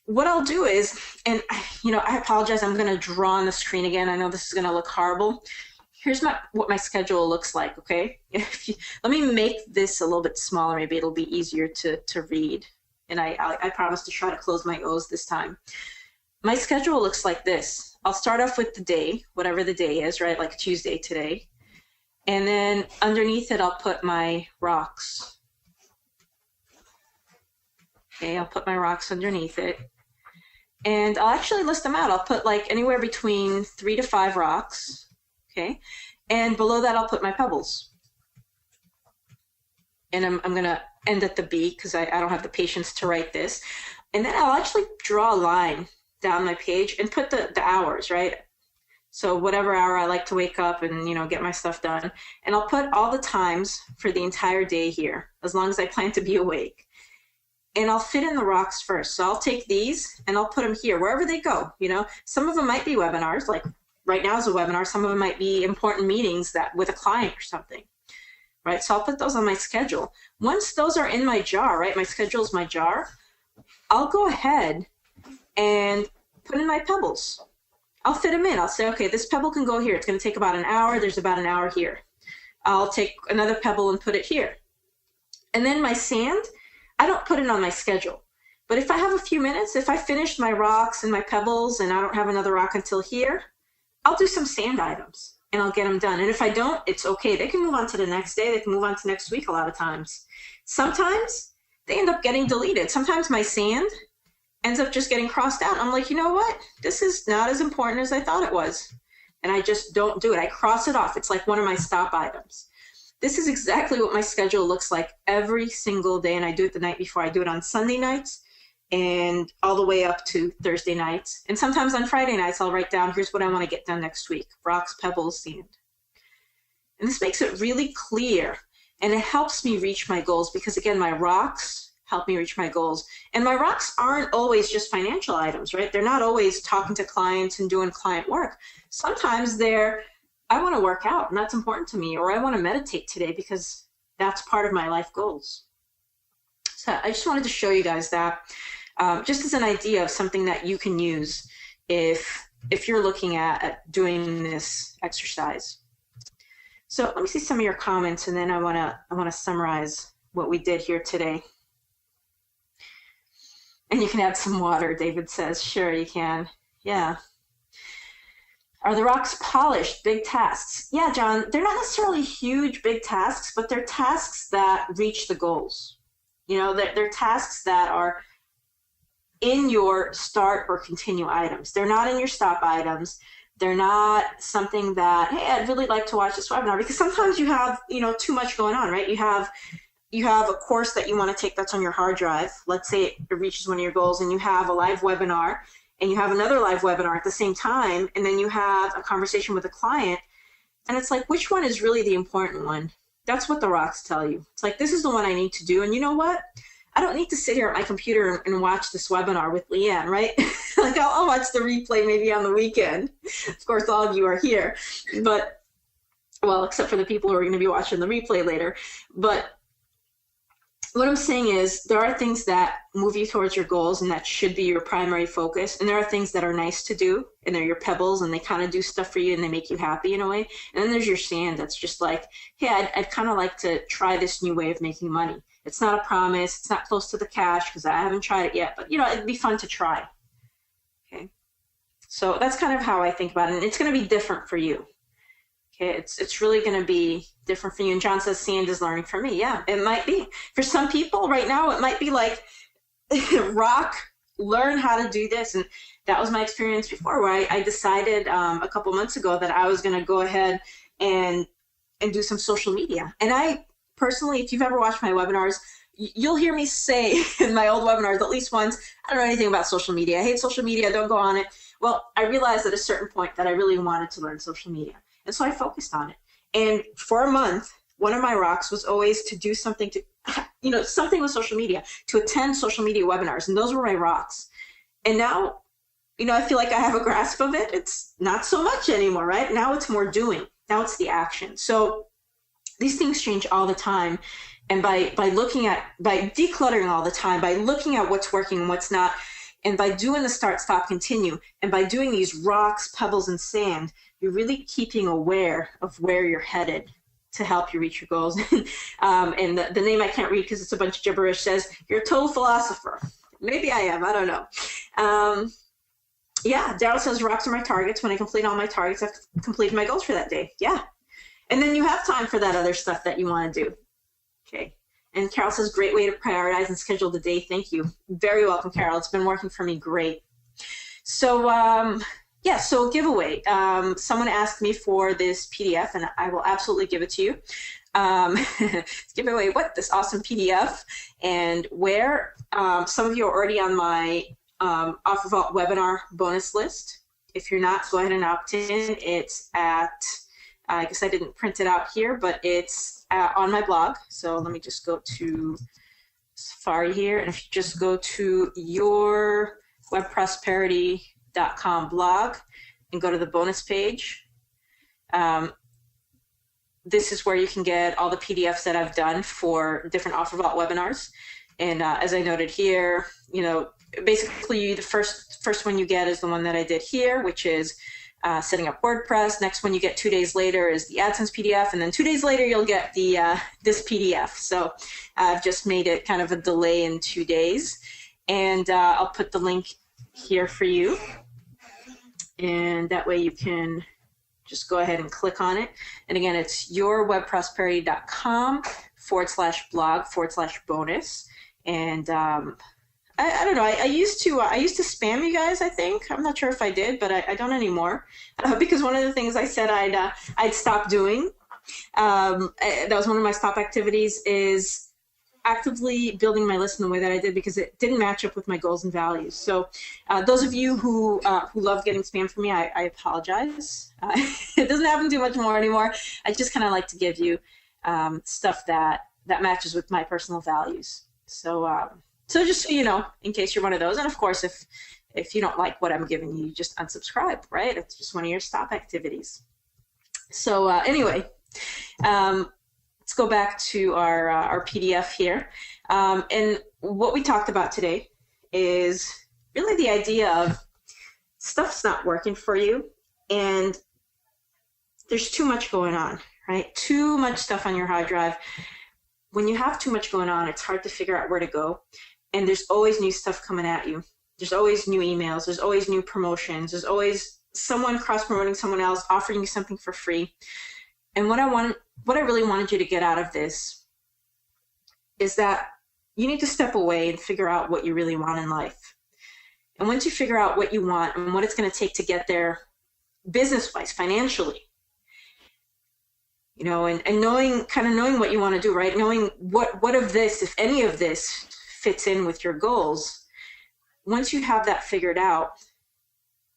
what I'll do is, and I apologize, I'm going to draw on the screen again. I know this is going to look horrible. Here's what my schedule looks like, okay? Let me make this a little bit smaller. Maybe it'll be easier to read. And I promise to try to close my O's this time. My schedule looks like this. I'll start off with the day, whatever the day is, right? Like Tuesday today. And then underneath it, I'll put my rocks. Okay, I'll put my rocks underneath it. And I'll actually list them out. I'll put like anywhere between 3 to 5 rocks. Okay. And below that, I'll put my pebbles. And I'm going to end at the B because I don't have the patience to write this. And then I'll actually draw a line down my page and put the hours, right? So whatever hour I like to wake up and, get my stuff done. And I'll put all the times for the entire day here, as long as I plan to be awake. And I'll fit in the rocks first. So I'll take these and I'll put them here, wherever they go. Some of them might be webinars, like right now is a webinar. Some of them might be important meetings that with a client or something, right? So I'll put those on my schedule. Once those are in my jar, right? My schedule is my jar. I'll go ahead and put in my pebbles. I'll fit them in. I'll say, okay, this pebble can go here. It's going to take about an hour. There's about an hour here. I'll take another pebble and put it here. And then my sand, I don't put it on my schedule. But if I have a few minutes, if I finish my rocks and my pebbles and I don't have another rock until here, I'll do some sand items and I'll get them done. And if I don't, it's okay. They can move on to the next day. They can move on to next week a lot of times. Sometimes they end up getting deleted. Sometimes my sand ends up just getting crossed out. I'm like, you know what? This is not as important as I thought it was. And I just don't do it. I cross it off. It's like one of my stop items. This is exactly what my schedule looks like every single day. And I do it the night before. I do it on Sunday nights and all the way up to Thursday nights. And sometimes on Friday nights, I'll write down, here's what I want to get done next week. Rocks, pebbles, sand. And this makes it really clear. And it helps me reach my goals because, again, my rocks help me reach my goals. And my rocks aren't always just financial items, right? They're not always talking to clients and doing client work. Sometimes they're, I want to work out and that's important to me, or I want to meditate today because that's part of my life goals. So I just wanted to show you guys that just as an idea of something that you can use if you're looking at doing this exercise. So let me see some of your comments, and then I want to summarize what we did here today. And you can add some water, David says. Sure, you can. Yeah. Are the rocks polished? Big tasks. Yeah, John, they're not necessarily huge, big tasks, but they're tasks that reach the goals. They're tasks that are in your start or continue items. They're not in your stop items. They're not something that, hey, I'd really like to watch this webinar, because sometimes you have, too much going on, right? You have a course that you want to take that's on your hard drive. Let's say it reaches one of your goals, and you have a live webinar, and you have another live webinar at the same time, and then you have a conversation with a client, and it's like, which one is really the important one? That's what the rocks tell you. It's like, this is the one I need to do, and you know what? I don't need to sit here at my computer and watch this webinar with Liane, right? Like, I'll watch the replay maybe on the weekend. Of course, all of you are here, but, well, except for the people who are going to be watching the replay later. But what I'm saying is there are things that move you towards your goals and that should be your primary focus. And there are things that are nice to do, and they're your pebbles, and they kind of do stuff for you and they make you happy in a way. And then there's your sand that's just like, hey, I'd kind of like to try this new way of making money. It's not a promise. It's not close to the cash because I haven't tried it yet, but it'd be fun to try. Okay. So that's kind of how I think about it. And it's going to be different for you. Okay. It's really going to be different for you. And John says sand is learning for me. Yeah, it might be. For some people right now, it might be like rock, learn how to do this. And that was my experience before, where I decided a couple months ago that I was going to go ahead and do some social media. And I personally, if you've ever watched my webinars, you'll hear me say in my old webinars at least once, I don't know anything about social media. I hate social media. Don't go on it. Well, I realized at a certain point that I really wanted to learn social media. And so I focused on it. And for a month, one of my rocks was always to do something to, something with social media, to attend social media webinars. And those were my rocks. And now, I feel like I have a grasp of it. It's not so much anymore, right? Now it's more doing. Now it's the action. So these things change all the time. And by decluttering all the time, by looking at what's working and what's not, and by doing the start, stop, continue, and by doing these rocks, pebbles, and sand, you're really keeping aware of where you're headed to help you reach your goals. And the name I can't read because it's a bunch of gibberish says, you're a total philosopher. Maybe I am, I don't know. Daryl says, rocks are my targets. When I complete all my targets, I've completed my goals for that day. Yeah. And then you have time for that other stuff that you want to do. Okay. And Carol says, great way to prioritize and schedule the day. Thank you. Very welcome, Carol. It's been working for me great. So, so giveaway. Someone asked me for this PDF, and I will absolutely give it to you. Give away this awesome PDF, and where some of you are already on my OfferVault webinar bonus list. If you're not, go ahead and opt in. It's at, I guess I didn't print it out here, but it's on my blog. So let me just go to Safari here, and if you just go to your webprosperity.com blog and go to the bonus page, this is where you can get all the PDFs that I've done for different OfferVault webinars. And as I noted here, basically the first one you get is the one that I did here, which is setting up WordPress. Next one you get 2 days later is the AdSense PDF, and then 2 days later you'll get the this PDF. So I've just made it kind of a delay in 2 days, and I'll put the link here for you, and that way you can just go ahead and click on it. And again, it's yourwebprosperity.com/blog/bonus. And I don't know. I used to spam you guys. I think I'm not sure if I did, but I don't anymore because one of the things I said I'd stop doing. That was one of my stop activities, is actively building my list in the way that I did, because it didn't match up with my goals and values. So those of you who love getting spam from me, I apologize. It doesn't happen too much more anymore. I just kind of like to give you stuff that matches with my personal values. So just so you know, in case you're one of those, and of course, if you don't like what I'm giving you, you just unsubscribe, right? It's just one of your stop activities. So anyway, let's go back to our PDF here. And what we talked about today is really the idea of stuff's not working for you, and there's too much going on, right? Too much stuff on your hard drive. When you have too much going on, it's hard to figure out where to go. And there's always new stuff coming at you. There's always new emails. There's always new promotions. There's always someone cross-promoting someone else, offering you something for free. And what I really wanted you to get out of this is that you need to step away and figure out what you really want in life. And once you figure out what you want and what it's going to take to get there business-wise, financially, and knowing what you want to do, right? Knowing what of this, if any of this, fits in with your goals. Once you have that figured out,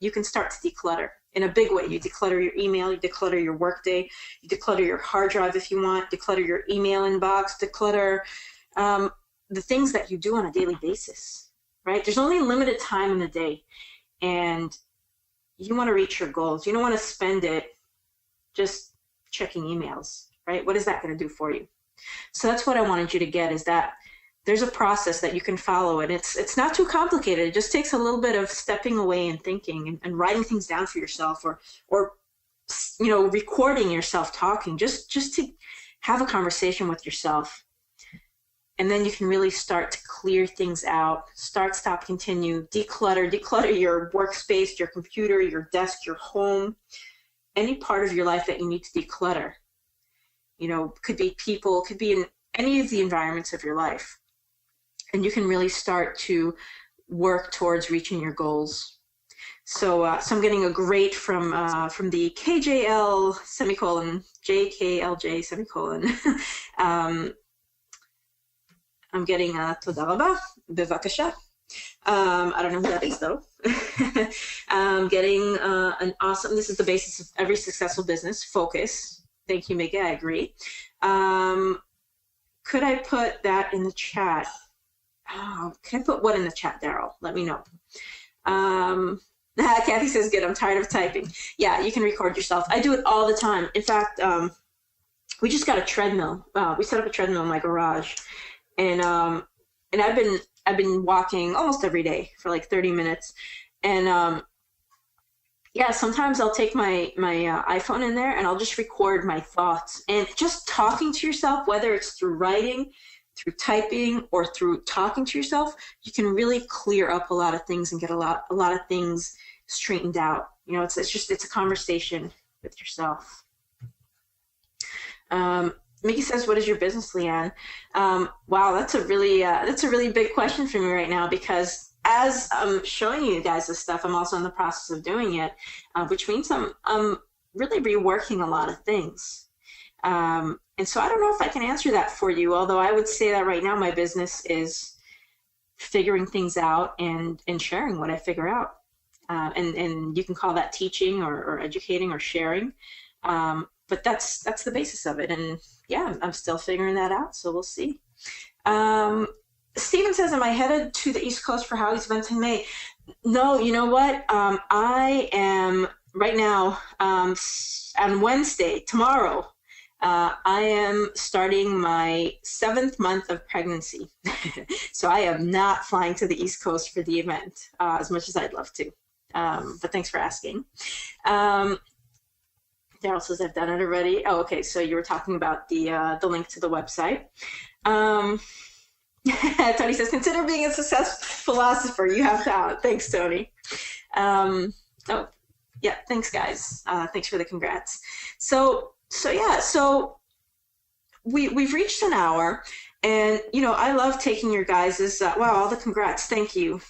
you can start to declutter in a big way. You declutter your email, you declutter your workday, you declutter your hard drive if you want, declutter your email inbox, declutter the things that you do on a daily basis, right? There's only limited time in the day, and you want to reach your goals. You don't want to spend it just checking emails, right? What is that going to do for you? So that's what I wanted you to get, is that there's a process that you can follow, and it's not too complicated. It just takes a little bit of stepping away and thinking and writing things down for yourself, or recording yourself talking, just to have a conversation with yourself. And then you can really start to clear things out, start, stop, continue, declutter your workspace, your computer, your desk, your home, any part of your life that you need to declutter. Could be people, could be in any of the environments of your life. And you can really start to work towards reaching your goals. So I'm getting a great from the KJL JKLJ I'm getting Toda raba, bevakasha. I don't know who that is though. Getting an awesome, this is the basis of every successful business, focus. Thank you, Mika, I agree. Could I put that in the chat? Oh, can I put what in the chat, Daryl? Let me know. Kathy says, good, I'm tired of typing. Yeah, you can record yourself. I do it all the time. In fact, we just got a treadmill. We set up a treadmill in my garage. And I've been walking almost every day for like 30 minutes. And yeah, sometimes I'll take my iPhone in there and I'll just record my thoughts. And just talking to yourself, whether it's through writing, through typing, or through talking to yourself, you can really clear up a lot of things and get a lot of things straightened out. You know, it's a conversation with yourself. Mickey says, what is your business, Liane? Wow, that's a really big question for me right now, because as I'm showing you guys this stuff, I'm also in the process of doing it, which means I'm really reworking a lot of things. And so I don't know if I can answer that for you, although I would say that right now my business is figuring things out and sharing what I figure out. And you can call that teaching or educating or sharing. But that's the basis of it. And yeah, I'm still figuring that out, so we'll see. Steven says, am I headed to the East Coast for Howie's events in May? No, you know what? I am right now on Wednesday, tomorrow, I am starting my 7th month of pregnancy. So I am not flying to the East Coast for the event, as much as I'd love to. But thanks for asking. Daryl says, I've done it already. Oh, okay. So you were talking about the link to the website. Tony says, consider being a successful philosopher. You have talent. Thanks, Tony. Oh, yeah. Thanks, guys. Thanks for the congrats. So we've reached an hour, and you know, I love taking your guys's. Wow, all the congrats. Thank you.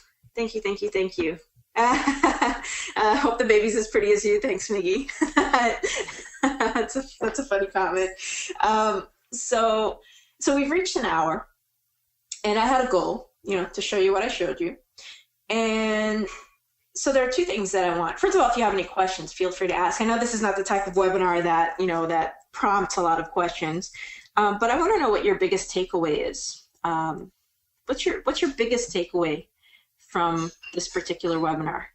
Hope the baby's as pretty as you. Thanks, Miggy. That's a funny comment. So we've reached an hour, and I had a goal, you know, to show you what I showed you. And so there are 2 things that I want. First of all, if you have any questions, feel free to ask. I know this is not the type of webinar that, you know, that prompts a lot of questions, but I want to know what your biggest takeaway is. What's your biggest takeaway from this particular webinar?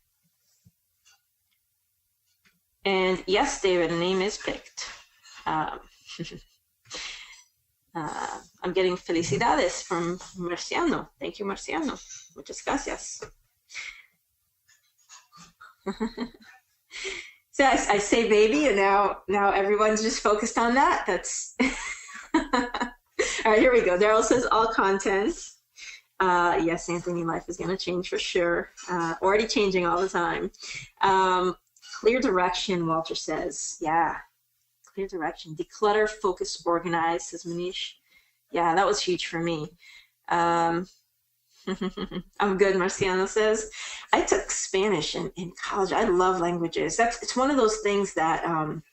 And yes, David, a name is picked. I'm getting felicidades from Marciano. Thank you, Marciano. Muchas gracias. So I say baby, and now everyone's just focused on that. That's all right. Here we go. Daryl says all content. Yes, Anthony, life is going to change for sure. Already changing all the time. Clear direction, Walter says. Yeah, clear direction. Declutter, focus, organize, says Manish. Yeah, that was huge for me. I'm good, Marciano says. I took Spanish in college. I love languages. It's one of those things that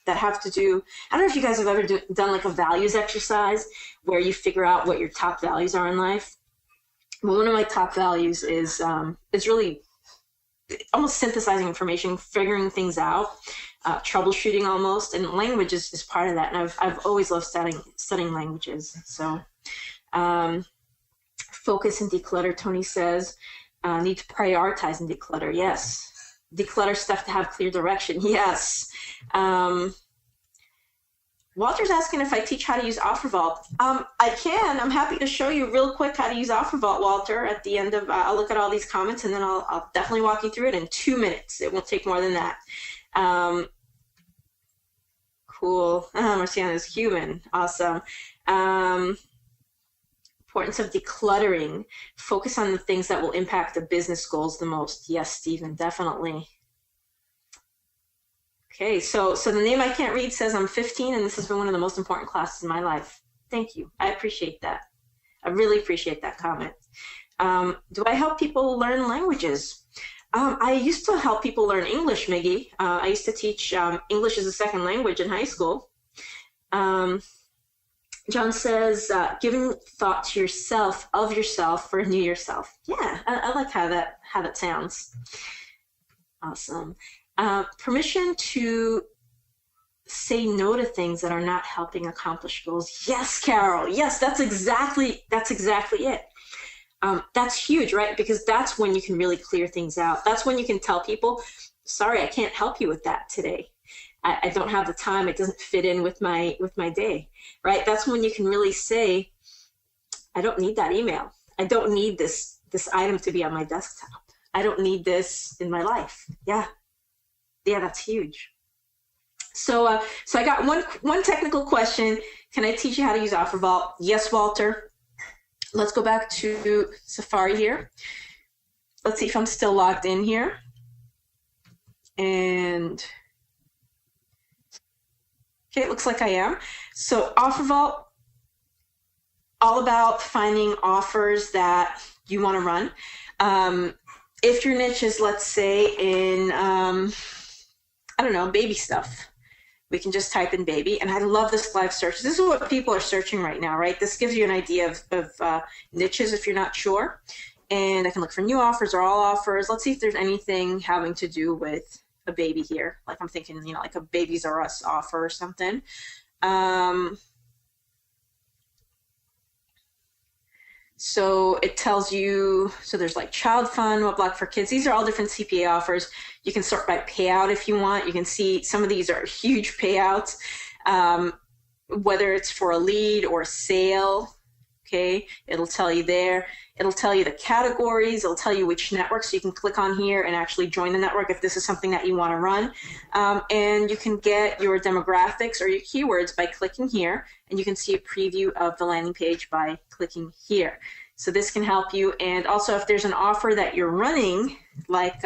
that have to do. I don't know if you guys have ever done like a values exercise where you figure out what your top values are in life. Well, one of my top values is really almost synthesizing information, figuring things out, troubleshooting almost, and language is part of that. And I've always loved studying languages. So. Focus and declutter, Tony says. Need to prioritize and declutter. Yes. Declutter stuff to have clear direction. Yes. Walter's asking if I teach how to use OfferVault. I can. I'm happy to show you real quick how to use OfferVault, Walter, at the end of, I'll look at all these comments, and then I'll definitely walk you through it in 2 minutes. It won't take more than that. Cool. Marciano is human. Awesome. Importance of decluttering. Focus on the things that will impact the business goals the most. Yes, Stephen, definitely. Okay, so the name I can't read says I'm 15, and this has been one of the most important classes in my life. Thank you. I appreciate that. I really appreciate that comment. Do I help people learn languages? I used to help people learn English, Miggy. I used to teach English as a second language in high school. John says, giving thought to yourself, of yourself, for a new yourself. Yeah, I like how that sounds. Awesome. Permission to say no to things that are not helping accomplish goals. Yes, Carol. Yes, that's exactly it. That's huge, right? Because that's when you can really clear things out. That's when you can tell people, sorry, I can't help you with that today. I don't have the time. It doesn't fit in with my day, right? That's when you can really say, I don't need that email. I don't need this item to be on my desktop. I don't need this in my life. Yeah, that's huge. So I got one technical question. Can I teach you how to use OfferVault? Yes, Walter. Let's go back to Safari here. Let's see if I'm still logged in here. And okay, it looks like I am. So OfferVault, all about finding offers that you want to run. If your niche is, let's say, in, I don't know, baby stuff, we can just type in baby. And I love this live search. This is what people are searching right now, right? This gives you an idea of niches if you're not sure. And I can look for new offers or all offers. Let's see if there's anything having to do with a baby here. Like I'm thinking, like a Babies R Us offer or something. So it tells you, so there's like child fund, what block for kids. These are all different CPA offers. You can sort by payout if you want. You can see some of these are huge payouts, whether it's for a lead or a sale. Okay, it'll tell you there. It'll tell you the categories. It'll tell you which network. So you can click on here and actually join the network if this is something that you want to run. And you can get your demographics or your keywords by clicking here. And you can see a preview of the landing page by clicking here. So this can help you. And also if there's an offer that you're running, like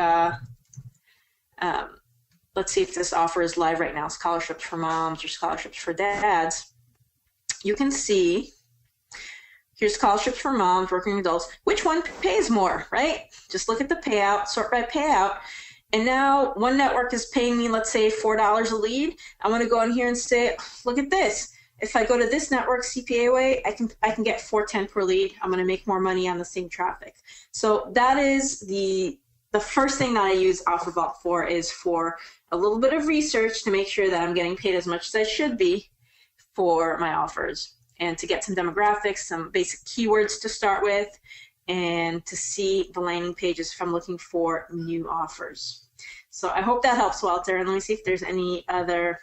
let's see if this offer is live right now, scholarships for moms or scholarships for dads. You can see here's scholarships for moms, working adults. Which one pays more, right? Just look at the payout, sort by payout. And now one network is paying me, let's say, $4 a lead. I'm going to go in here and say, look at this. If I go to this network, CPA way, I can get $4.10 per lead. I'm going to make more money on the same traffic. So that is the first thing that I use OfferVault for, is for a little bit of research to make sure that I'm getting paid as much as I should be for my offers, and to get some demographics, some basic keywords to start with, and to see the landing pages if I'm looking for new offers. So I hope that helps, Walter. And let me see if there's any other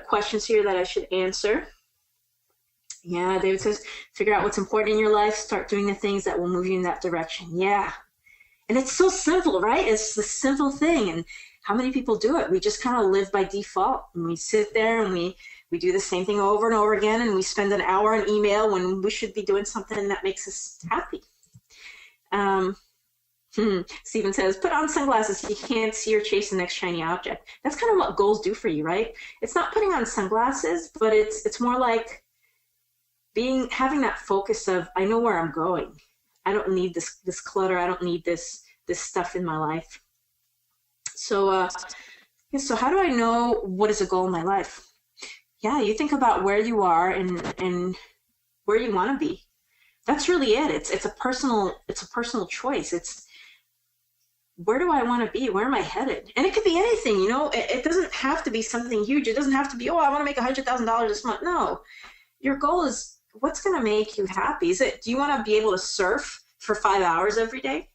questions here that I should answer. Yeah, David says, figure out what's important in your life, start doing the things that will move you in that direction. Yeah. And it's so simple, right? It's the simple thing. And how many people do it? We just kind of live by default. And we sit there and we do the same thing over and over again, and we spend an hour on email when we should be doing something that makes us happy. Stephen says, put on sunglasses so you can't see or chase the next shiny object. That's kind of what goals do for you, right? It's not putting on sunglasses, but it's more like having that focus of, I know where I'm going. I don't need this clutter. I don't need this stuff in my life. So, so how do I know what is a goal in my life? Yeah, you think about where you are and where you want to be. That's really it. It's a personal choice. It's, where do I want to be? Where am I headed? And it could be anything, it doesn't have to be something huge. It doesn't have to be, I want to make $100,000 this month. No, your goal is, what's going to make you happy? Do you want to be able to surf for 5 hours every day?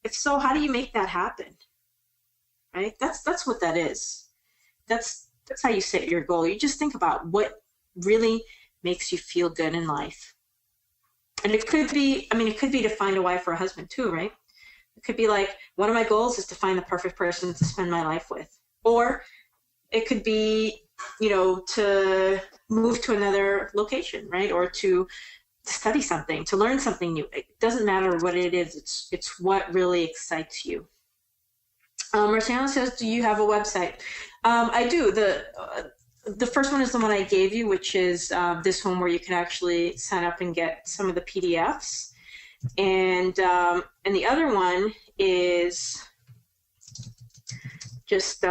If so, how do you make that happen? Right? That's what that is. That's how you set your goal. You just think about what really makes you feel good in life. And it could be to find a wife or a husband too, right? It could be like, one of my goals is to find the perfect person to spend my life with. Or it could be, to move to another location, right? Or to study something, to learn something new. It doesn't matter what it is. It's what really excites you. Marciano says, do you have a website? I do. The first one is the one I gave you, which is this one where you can actually sign up and get some of the PDFs. And the other one is just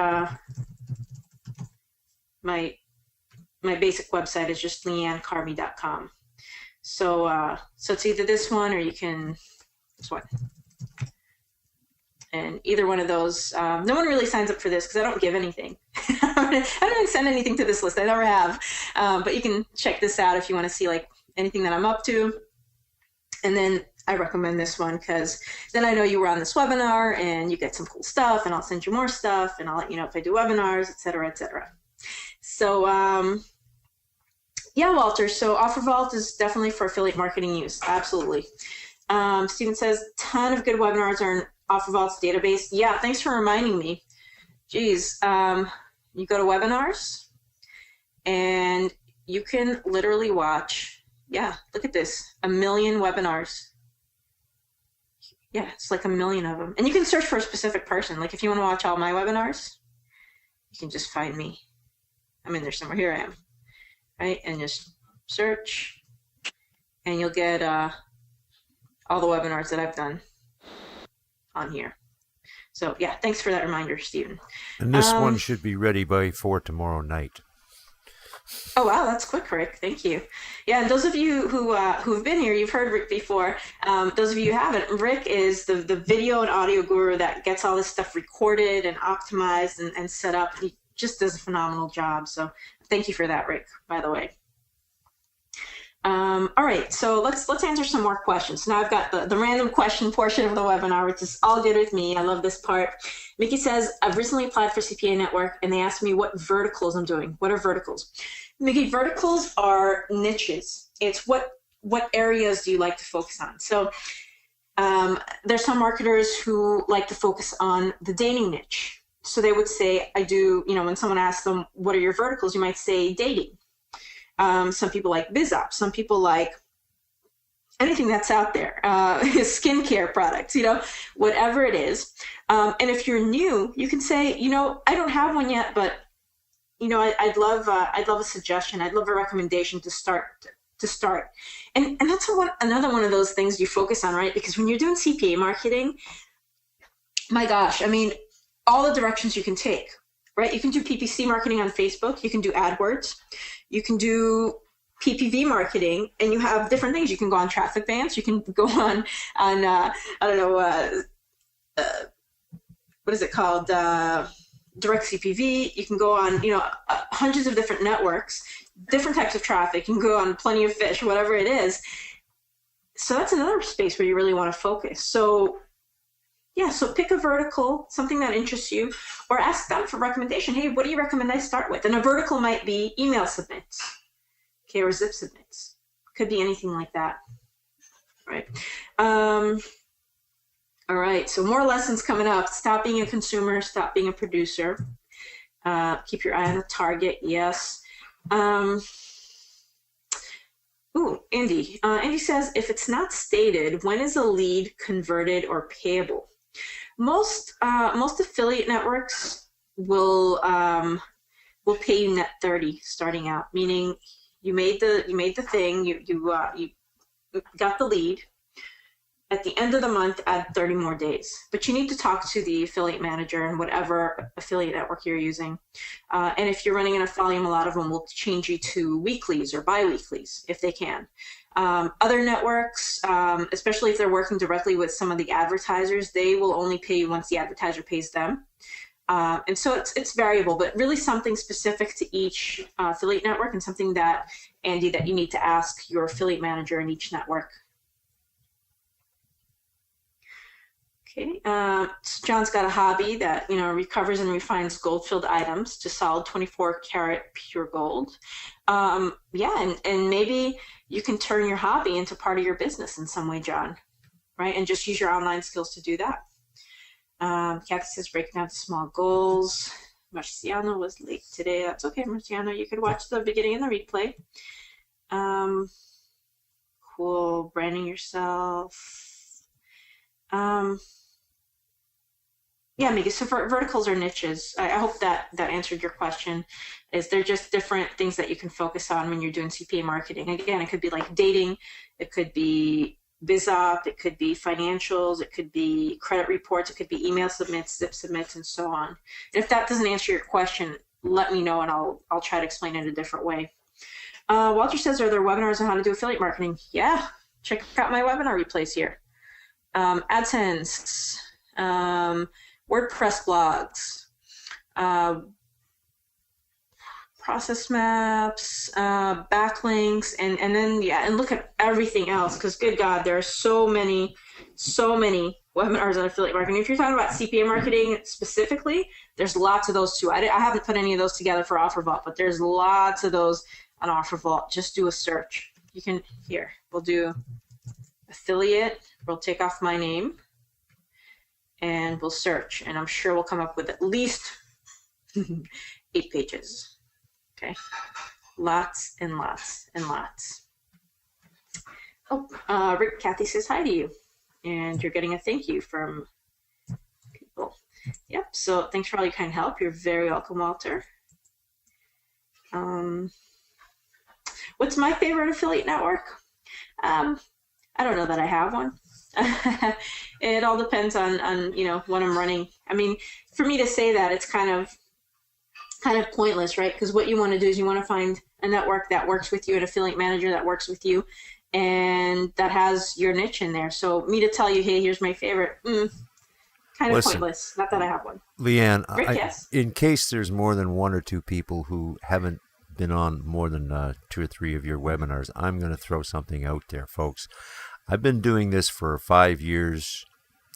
my basic website is just lianecarmi.com. So it's either this one or you can, this one. And either one of those, no one really signs up for this because I don't give anything. I don't even send anything to this list. I never have. But you can check this out if you want to see like anything that I'm up to. And then I recommend this one because then I know you were on this webinar and you get some cool stuff, and I'll send you more stuff, and I'll let you know if I do webinars, et cetera, et cetera. So yeah, Walter, so OfferVault is definitely for affiliate marketing use. Absolutely. Steven says, ton of good webinars are in OfferVault's database. Yeah, thanks for reminding me. Geez, you go to webinars and you can literally watch, yeah, look at this, 1 million webinars. Yeah, it's like 1 million of them. And you can search for a specific person. Like if you want to watch all my webinars, you can just find me. I'm in there somewhere. Here I am. Right? And just search, and you'll get all the webinars that I've done on here. So yeah, thanks for that reminder, Stephen. And this one should be ready for tomorrow night. Oh wow, that's quick, Rick. Thank you. Yeah, and those of you who've been here, you've heard Rick before. Those of you who haven't, Rick is the video and audio guru that gets all this stuff recorded and optimized and set up. He just does a phenomenal job. So thank you for that, Rick, by the way. All right, so let's answer some more questions. Now I've got the random question portion of the webinar, which is all good with me. I love this part. Mickey says, I've recently applied for CPA Network, and they asked me what verticals I'm doing. What are verticals? Mickey, verticals are niches. It's what areas do you like to focus on? So there's some marketers who like to focus on the dating niche. So they would say, I do, when someone asks them, what are your verticals? You might say dating. Some people like BizOps. Some people like anything that's out there, skincare products, whatever it is. And if you're new, you can say, I don't have one yet, but I'd love a suggestion. I'd love a recommendation to start. And that's another one of those things you focus on, right? Because when you're doing CPA marketing, my gosh, all the directions you can take, right? You can do PPC marketing on Facebook. You can do AdWords. You can do PPV marketing, and you have different things. You can go on traffic bands. You can go on I don't know, what is it called? Direct CPV. You can go on, hundreds of different networks, different types of traffic. You can go on Plenty of Fish, whatever it is. So that's another space where you really want to focus. So yeah, so pick a vertical, something that interests you, or ask them for recommendation. Hey, what do you recommend I start with? And a vertical might be email submits, okay, or zip submits. Could be anything like that, right? All right, so more lessons coming up. Stop being a consumer, stop being a producer. Keep your eye on the target, yes. Ooh, Andy. Andy says, if it's not stated, when is a lead converted or payable? Most affiliate networks will pay you net 30 starting out, meaning you made the thing, you got the lead. At the end of the month, add 30 more days. But you need to talk to the affiliate manager and whatever affiliate network you're using. And if you're running enough volume, a lot of them will change you to weeklies or bi-weeklies if they can. Other networks, especially if they're working directly with some of the advertisers, they will only pay you once the advertiser pays them. And so it's variable, but really something specific to each affiliate network, and something that, Andy, that you need to ask your affiliate manager in each network. Okay, so John's got a hobby that, recovers and refines gold-filled items to solid 24-karat pure gold. Yeah, and maybe you can turn your hobby into part of your business in some way, John, right? And just use your online skills to do that. Kathy says, breaking down to small goals. Marciano was late today. That's okay, Marciano. You could watch the beginning and the replay. Cool. Branding yourself. Yeah, Mika, so verticals are niches. I hope that answered your question. They're just different things that you can focus on when you're doing CPA marketing. Again, it could be like dating, it could be BizOp, it could be financials, it could be credit reports, it could be email submits, zip submits, and so on. And if that doesn't answer your question, let me know and I'll try to explain it a different way. Walter says, are there webinars on how to do affiliate marketing? Yeah, check out my webinar replays here. AdSense. WordPress blogs, process maps, backlinks, and then and look at everything else, because good God, there are so many webinars on affiliate marketing. If you're talking about CPA marketing specifically, there's lots of those too. I haven't put any of those together for OfferVault, but there's lots of those on OfferVault. Just do a search. You can, we'll do affiliate, we'll take off my name, and we'll search, and I'm sure we'll come up with at least 8 pages. Okay, lots and lots and lots. Oh, Kathy says hi to you, and you're getting a thank you from people. Yep, so thanks for all your kind help. You're very welcome, Walter. What's my favorite affiliate network? I don't know that I have one. It all depends on what I'm running. I mean, for me to say that, it's kind of pointless, right? Because what you want to do is you want to find a network that works with you, an affiliate manager that works with you, and that has your niche in there. So me to tell you, hey, here's my favorite, kind of pointless. Not that I have one. Liane, Rick, yes? In case there's more than 1 or 2 people who haven't been on more than 2 or 3 of your webinars, I'm going to throw something out there, folks. I've been doing this for 5 years.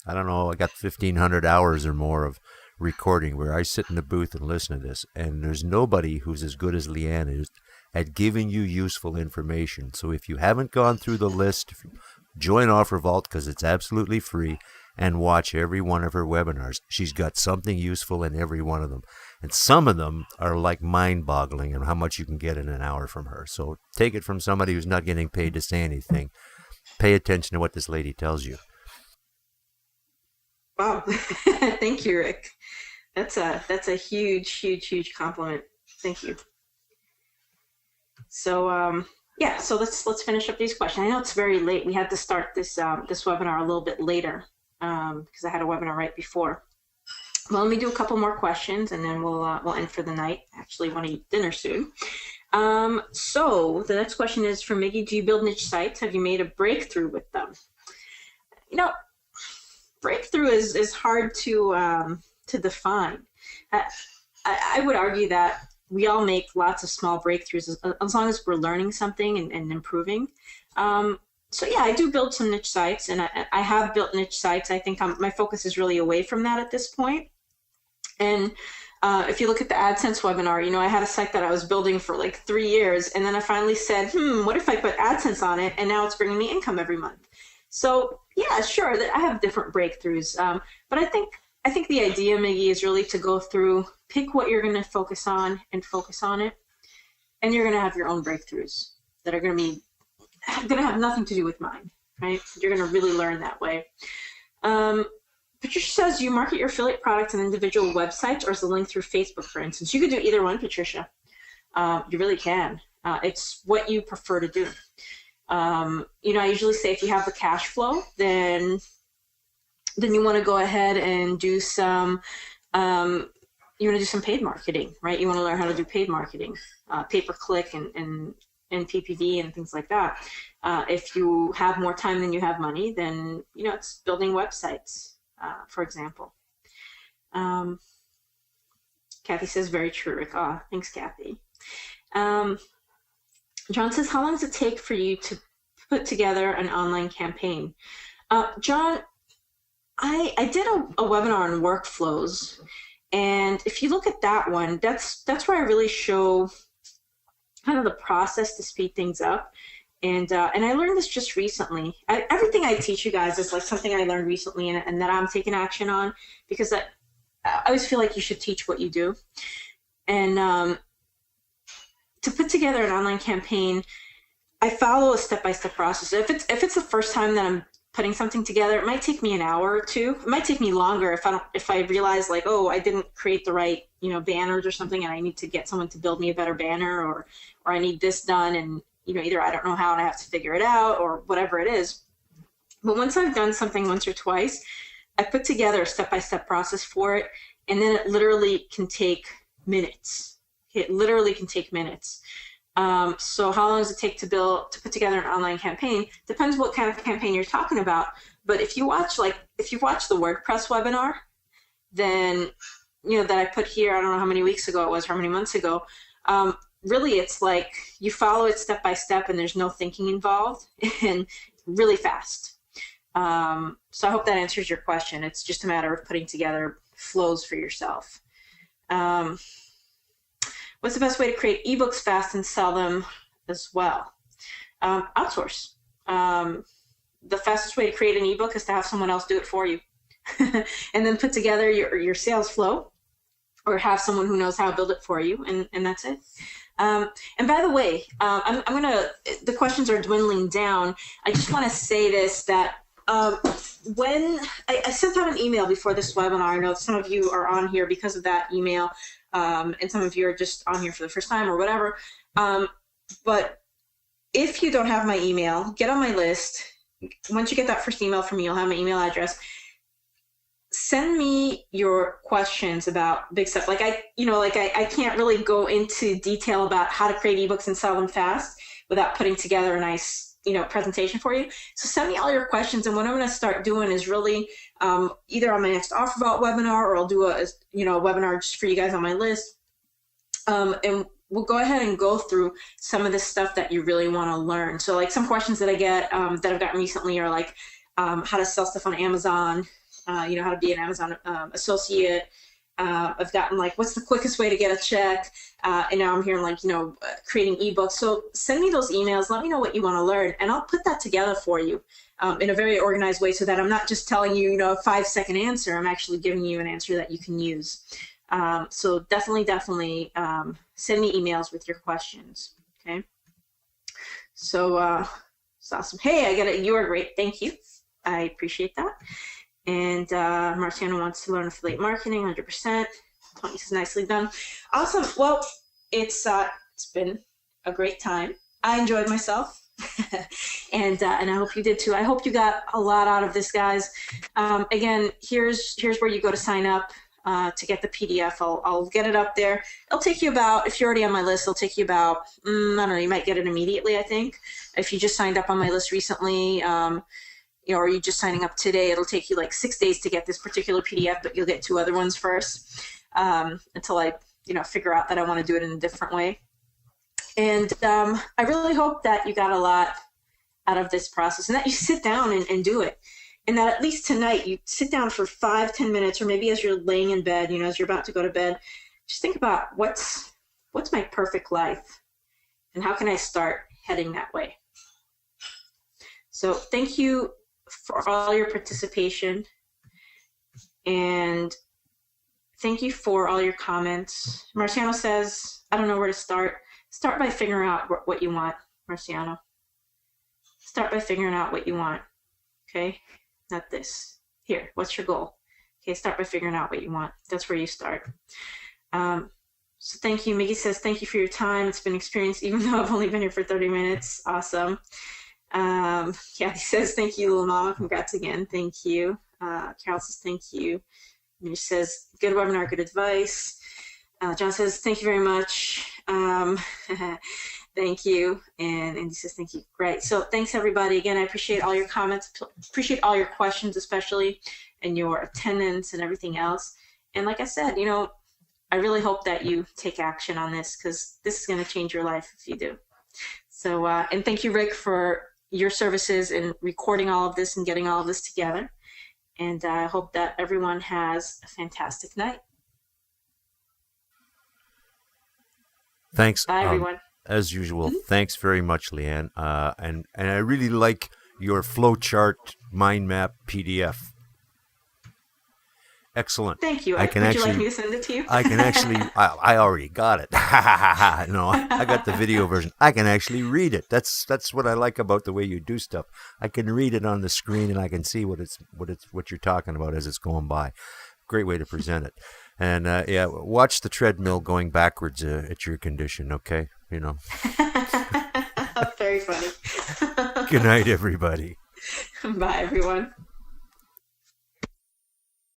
I don't know, I got 1,500 hours or more of recording where I sit in the booth and listen to this, and there's nobody who's as good as Liane is at giving you useful information. So if you haven't gone through the list, join OfferVault, because it's absolutely free, and watch every one of her webinars. She's got something useful in every one of them, and some of them are like mind-boggling in how much you can get in an hour from her. So take it from somebody who's not getting paid to say anything. Pay attention to what this lady tells you. Wow. Thank you, Rick. That's a huge compliment. Thank you. So so let's finish up these questions. I know it's very late. We had to start this this webinar a little bit later because I had a webinar right before. Well, let me do a couple more questions, and then we'll end for the night. Actually, want to eat dinner soon. So the next question is from Miggy. Do you build niche sites? Have you made a breakthrough with them? Breakthrough is hard to define. I would argue that we all make lots of small breakthroughs as long as we're learning something and improving. So yeah, I do build some niche sites, and I have built niche sites. I think my focus is really away from that at this point. And if you look at the AdSense webinar, I had a site that I was building for like 3 years, and then I finally said, what if I put AdSense on it, and now it's bringing me income every month. So yeah, sure, that I have different breakthroughs, but I think the idea, Miggy, is really to go through, pick what you're going to focus on and focus on it, and you're going to have your own breakthroughs that are going to have nothing to do with mine, right? You're going to really learn that way. Patricia says, you market your affiliate products on individual websites, or is the link through Facebook, for instance? You could do either one, Patricia. You really can. It's what you prefer to do. I usually say if you have the cash flow, then you want to go ahead and do some, paid marketing, right? You want to learn how to do paid marketing, pay-per-click and PPV and things like that. If you have more time than you have money, then, it's building websites, for example. Kathy says, very true, Rick. Thanks, Kathy. John says, how long does it take for you to put together an online campaign? John, I did a webinar on workflows, and if you look at that one, that's where I really show kind of the process to speed things up. And I learned this just recently. Everything I teach you guys is like something I learned recently and that I'm taking action on, because I always feel like you should teach what you do. And to put together an online campaign, I follow a step-by-step process. If it's the first time that I'm putting something together, it might take me an hour or two. It might take me longer if I realize like, I didn't create the right, banners or something, and I need to get someone to build me a better banner, or I need this done, and either I don't know how and I have to figure it out, or whatever it is. But once I've done something once or twice, I put together a step-by-step process for it, and then it literally can take minutes. It literally can take minutes. So how long does it take to put together an online campaign? Depends what kind of campaign you're talking about. But if you watch the WordPress webinar, then, that I put here, I don't know how many weeks ago it was, how many months ago, really it's like you follow it step by step and there's no thinking involved and really fast. So I hope that answers your question. It's just a matter of putting together flows for yourself. What's the best way to create ebooks fast and sell them as well? Outsource. The fastest way to create an ebook is to have someone else do it for you. And then put together your sales flow, or have someone who knows how to build it for you, and that's it. And by the way, the questions are dwindling down. I just want to say this, that when I sent out an email before this webinar, I know some of you are on here because of that email, and some of you are just on here for the first time or whatever. But if you don't have my email, get on my list. Once you get that first email from me, you'll have my email address. Send me your questions about big stuff. I can't really go into detail about how to create ebooks and sell them fast without putting together a nice, presentation for you. So send me all your questions, and what I'm going to start doing is really either on my next OfferVault webinar, or I'll do a webinar just for you guys on my list. And we'll go ahead and go through some of the stuff that you really want to learn. So like some questions that I get that I've gotten recently are like how to sell stuff on Amazon, how to be an Amazon associate. I've gotten like, what's the quickest way to get a check? And now I'm hearing like, creating ebooks. So send me those emails. Let me know what you want to learn, and I'll put that together for you in a very organized way, so that I'm not just telling you, a 5-second answer. I'm actually giving you an answer that you can use. So definitely send me emails with your questions. Okay. So it's awesome. Hey, I get it. You are great. Thank you. I appreciate that. And Marciano wants to learn affiliate marketing, 100%. Tony says, nicely done. Awesome. Well, it's been a great time. I enjoyed myself. and I hope you did too. I hope you got a lot out of this, guys. Again, here's where you go to sign up to get the PDF. I'll get it up there. It'll take you about, if you're already on my list, it'll take you about, I don't know, you might get it immediately, I think. If you just signed up on my list recently, or you just signing up today, it'll take you like 6 days to get this particular PDF, but you'll get 2 other ones first until I, figure out that I want to do it in a different way. And I really hope that you got a lot out of this process, and that you sit down and do it. And that at least tonight you sit down for 5-10 minutes, or maybe as you're laying in bed, as you're about to go to bed, just think about what's my perfect life, and how can I start heading that way. So thank you for all your participation, and thank you for all your comments. Marciano says, I don't know where to start. Start by figuring out what you want, Marciano. Start by figuring out what you want, okay? Not this. Here, what's your goal? Okay, start by figuring out what you want. That's where you start. So thank you. Miggy says, thank you for your time. It's been an experience, even though I've only been here for 30 minutes. Awesome. Kathy says, thank you, little mama. Congrats again. Thank you. Carol says, thank you. Mir says, good webinar, good advice. John says, thank you very much. Thank you. And Andy says, thank you. Great. So thanks, everybody. Again, I appreciate all your comments, appreciate all your questions, especially, and your attendance and everything else. And like I said, I really hope that you take action on this, because this is going to change your life if you do. So, and thank you, Rick, for your services in recording all of this and getting all of this together. And I hope that everyone has a fantastic night. Thanks. Bye, everyone. As usual, thanks very much, Liane. And I really like your flowchart mind map PDF. Excellent. Thank you. Would you like me to send it to you? I can actually, I already got it. No, I got the video version. I can actually read it. That's what I like about the way you do stuff. I can read it on the screen, and I can see what you're talking about as it's going by. Great way to present it. And yeah, watch the treadmill going backwards at your condition, okay? Very funny. Good night, everybody. Bye, everyone.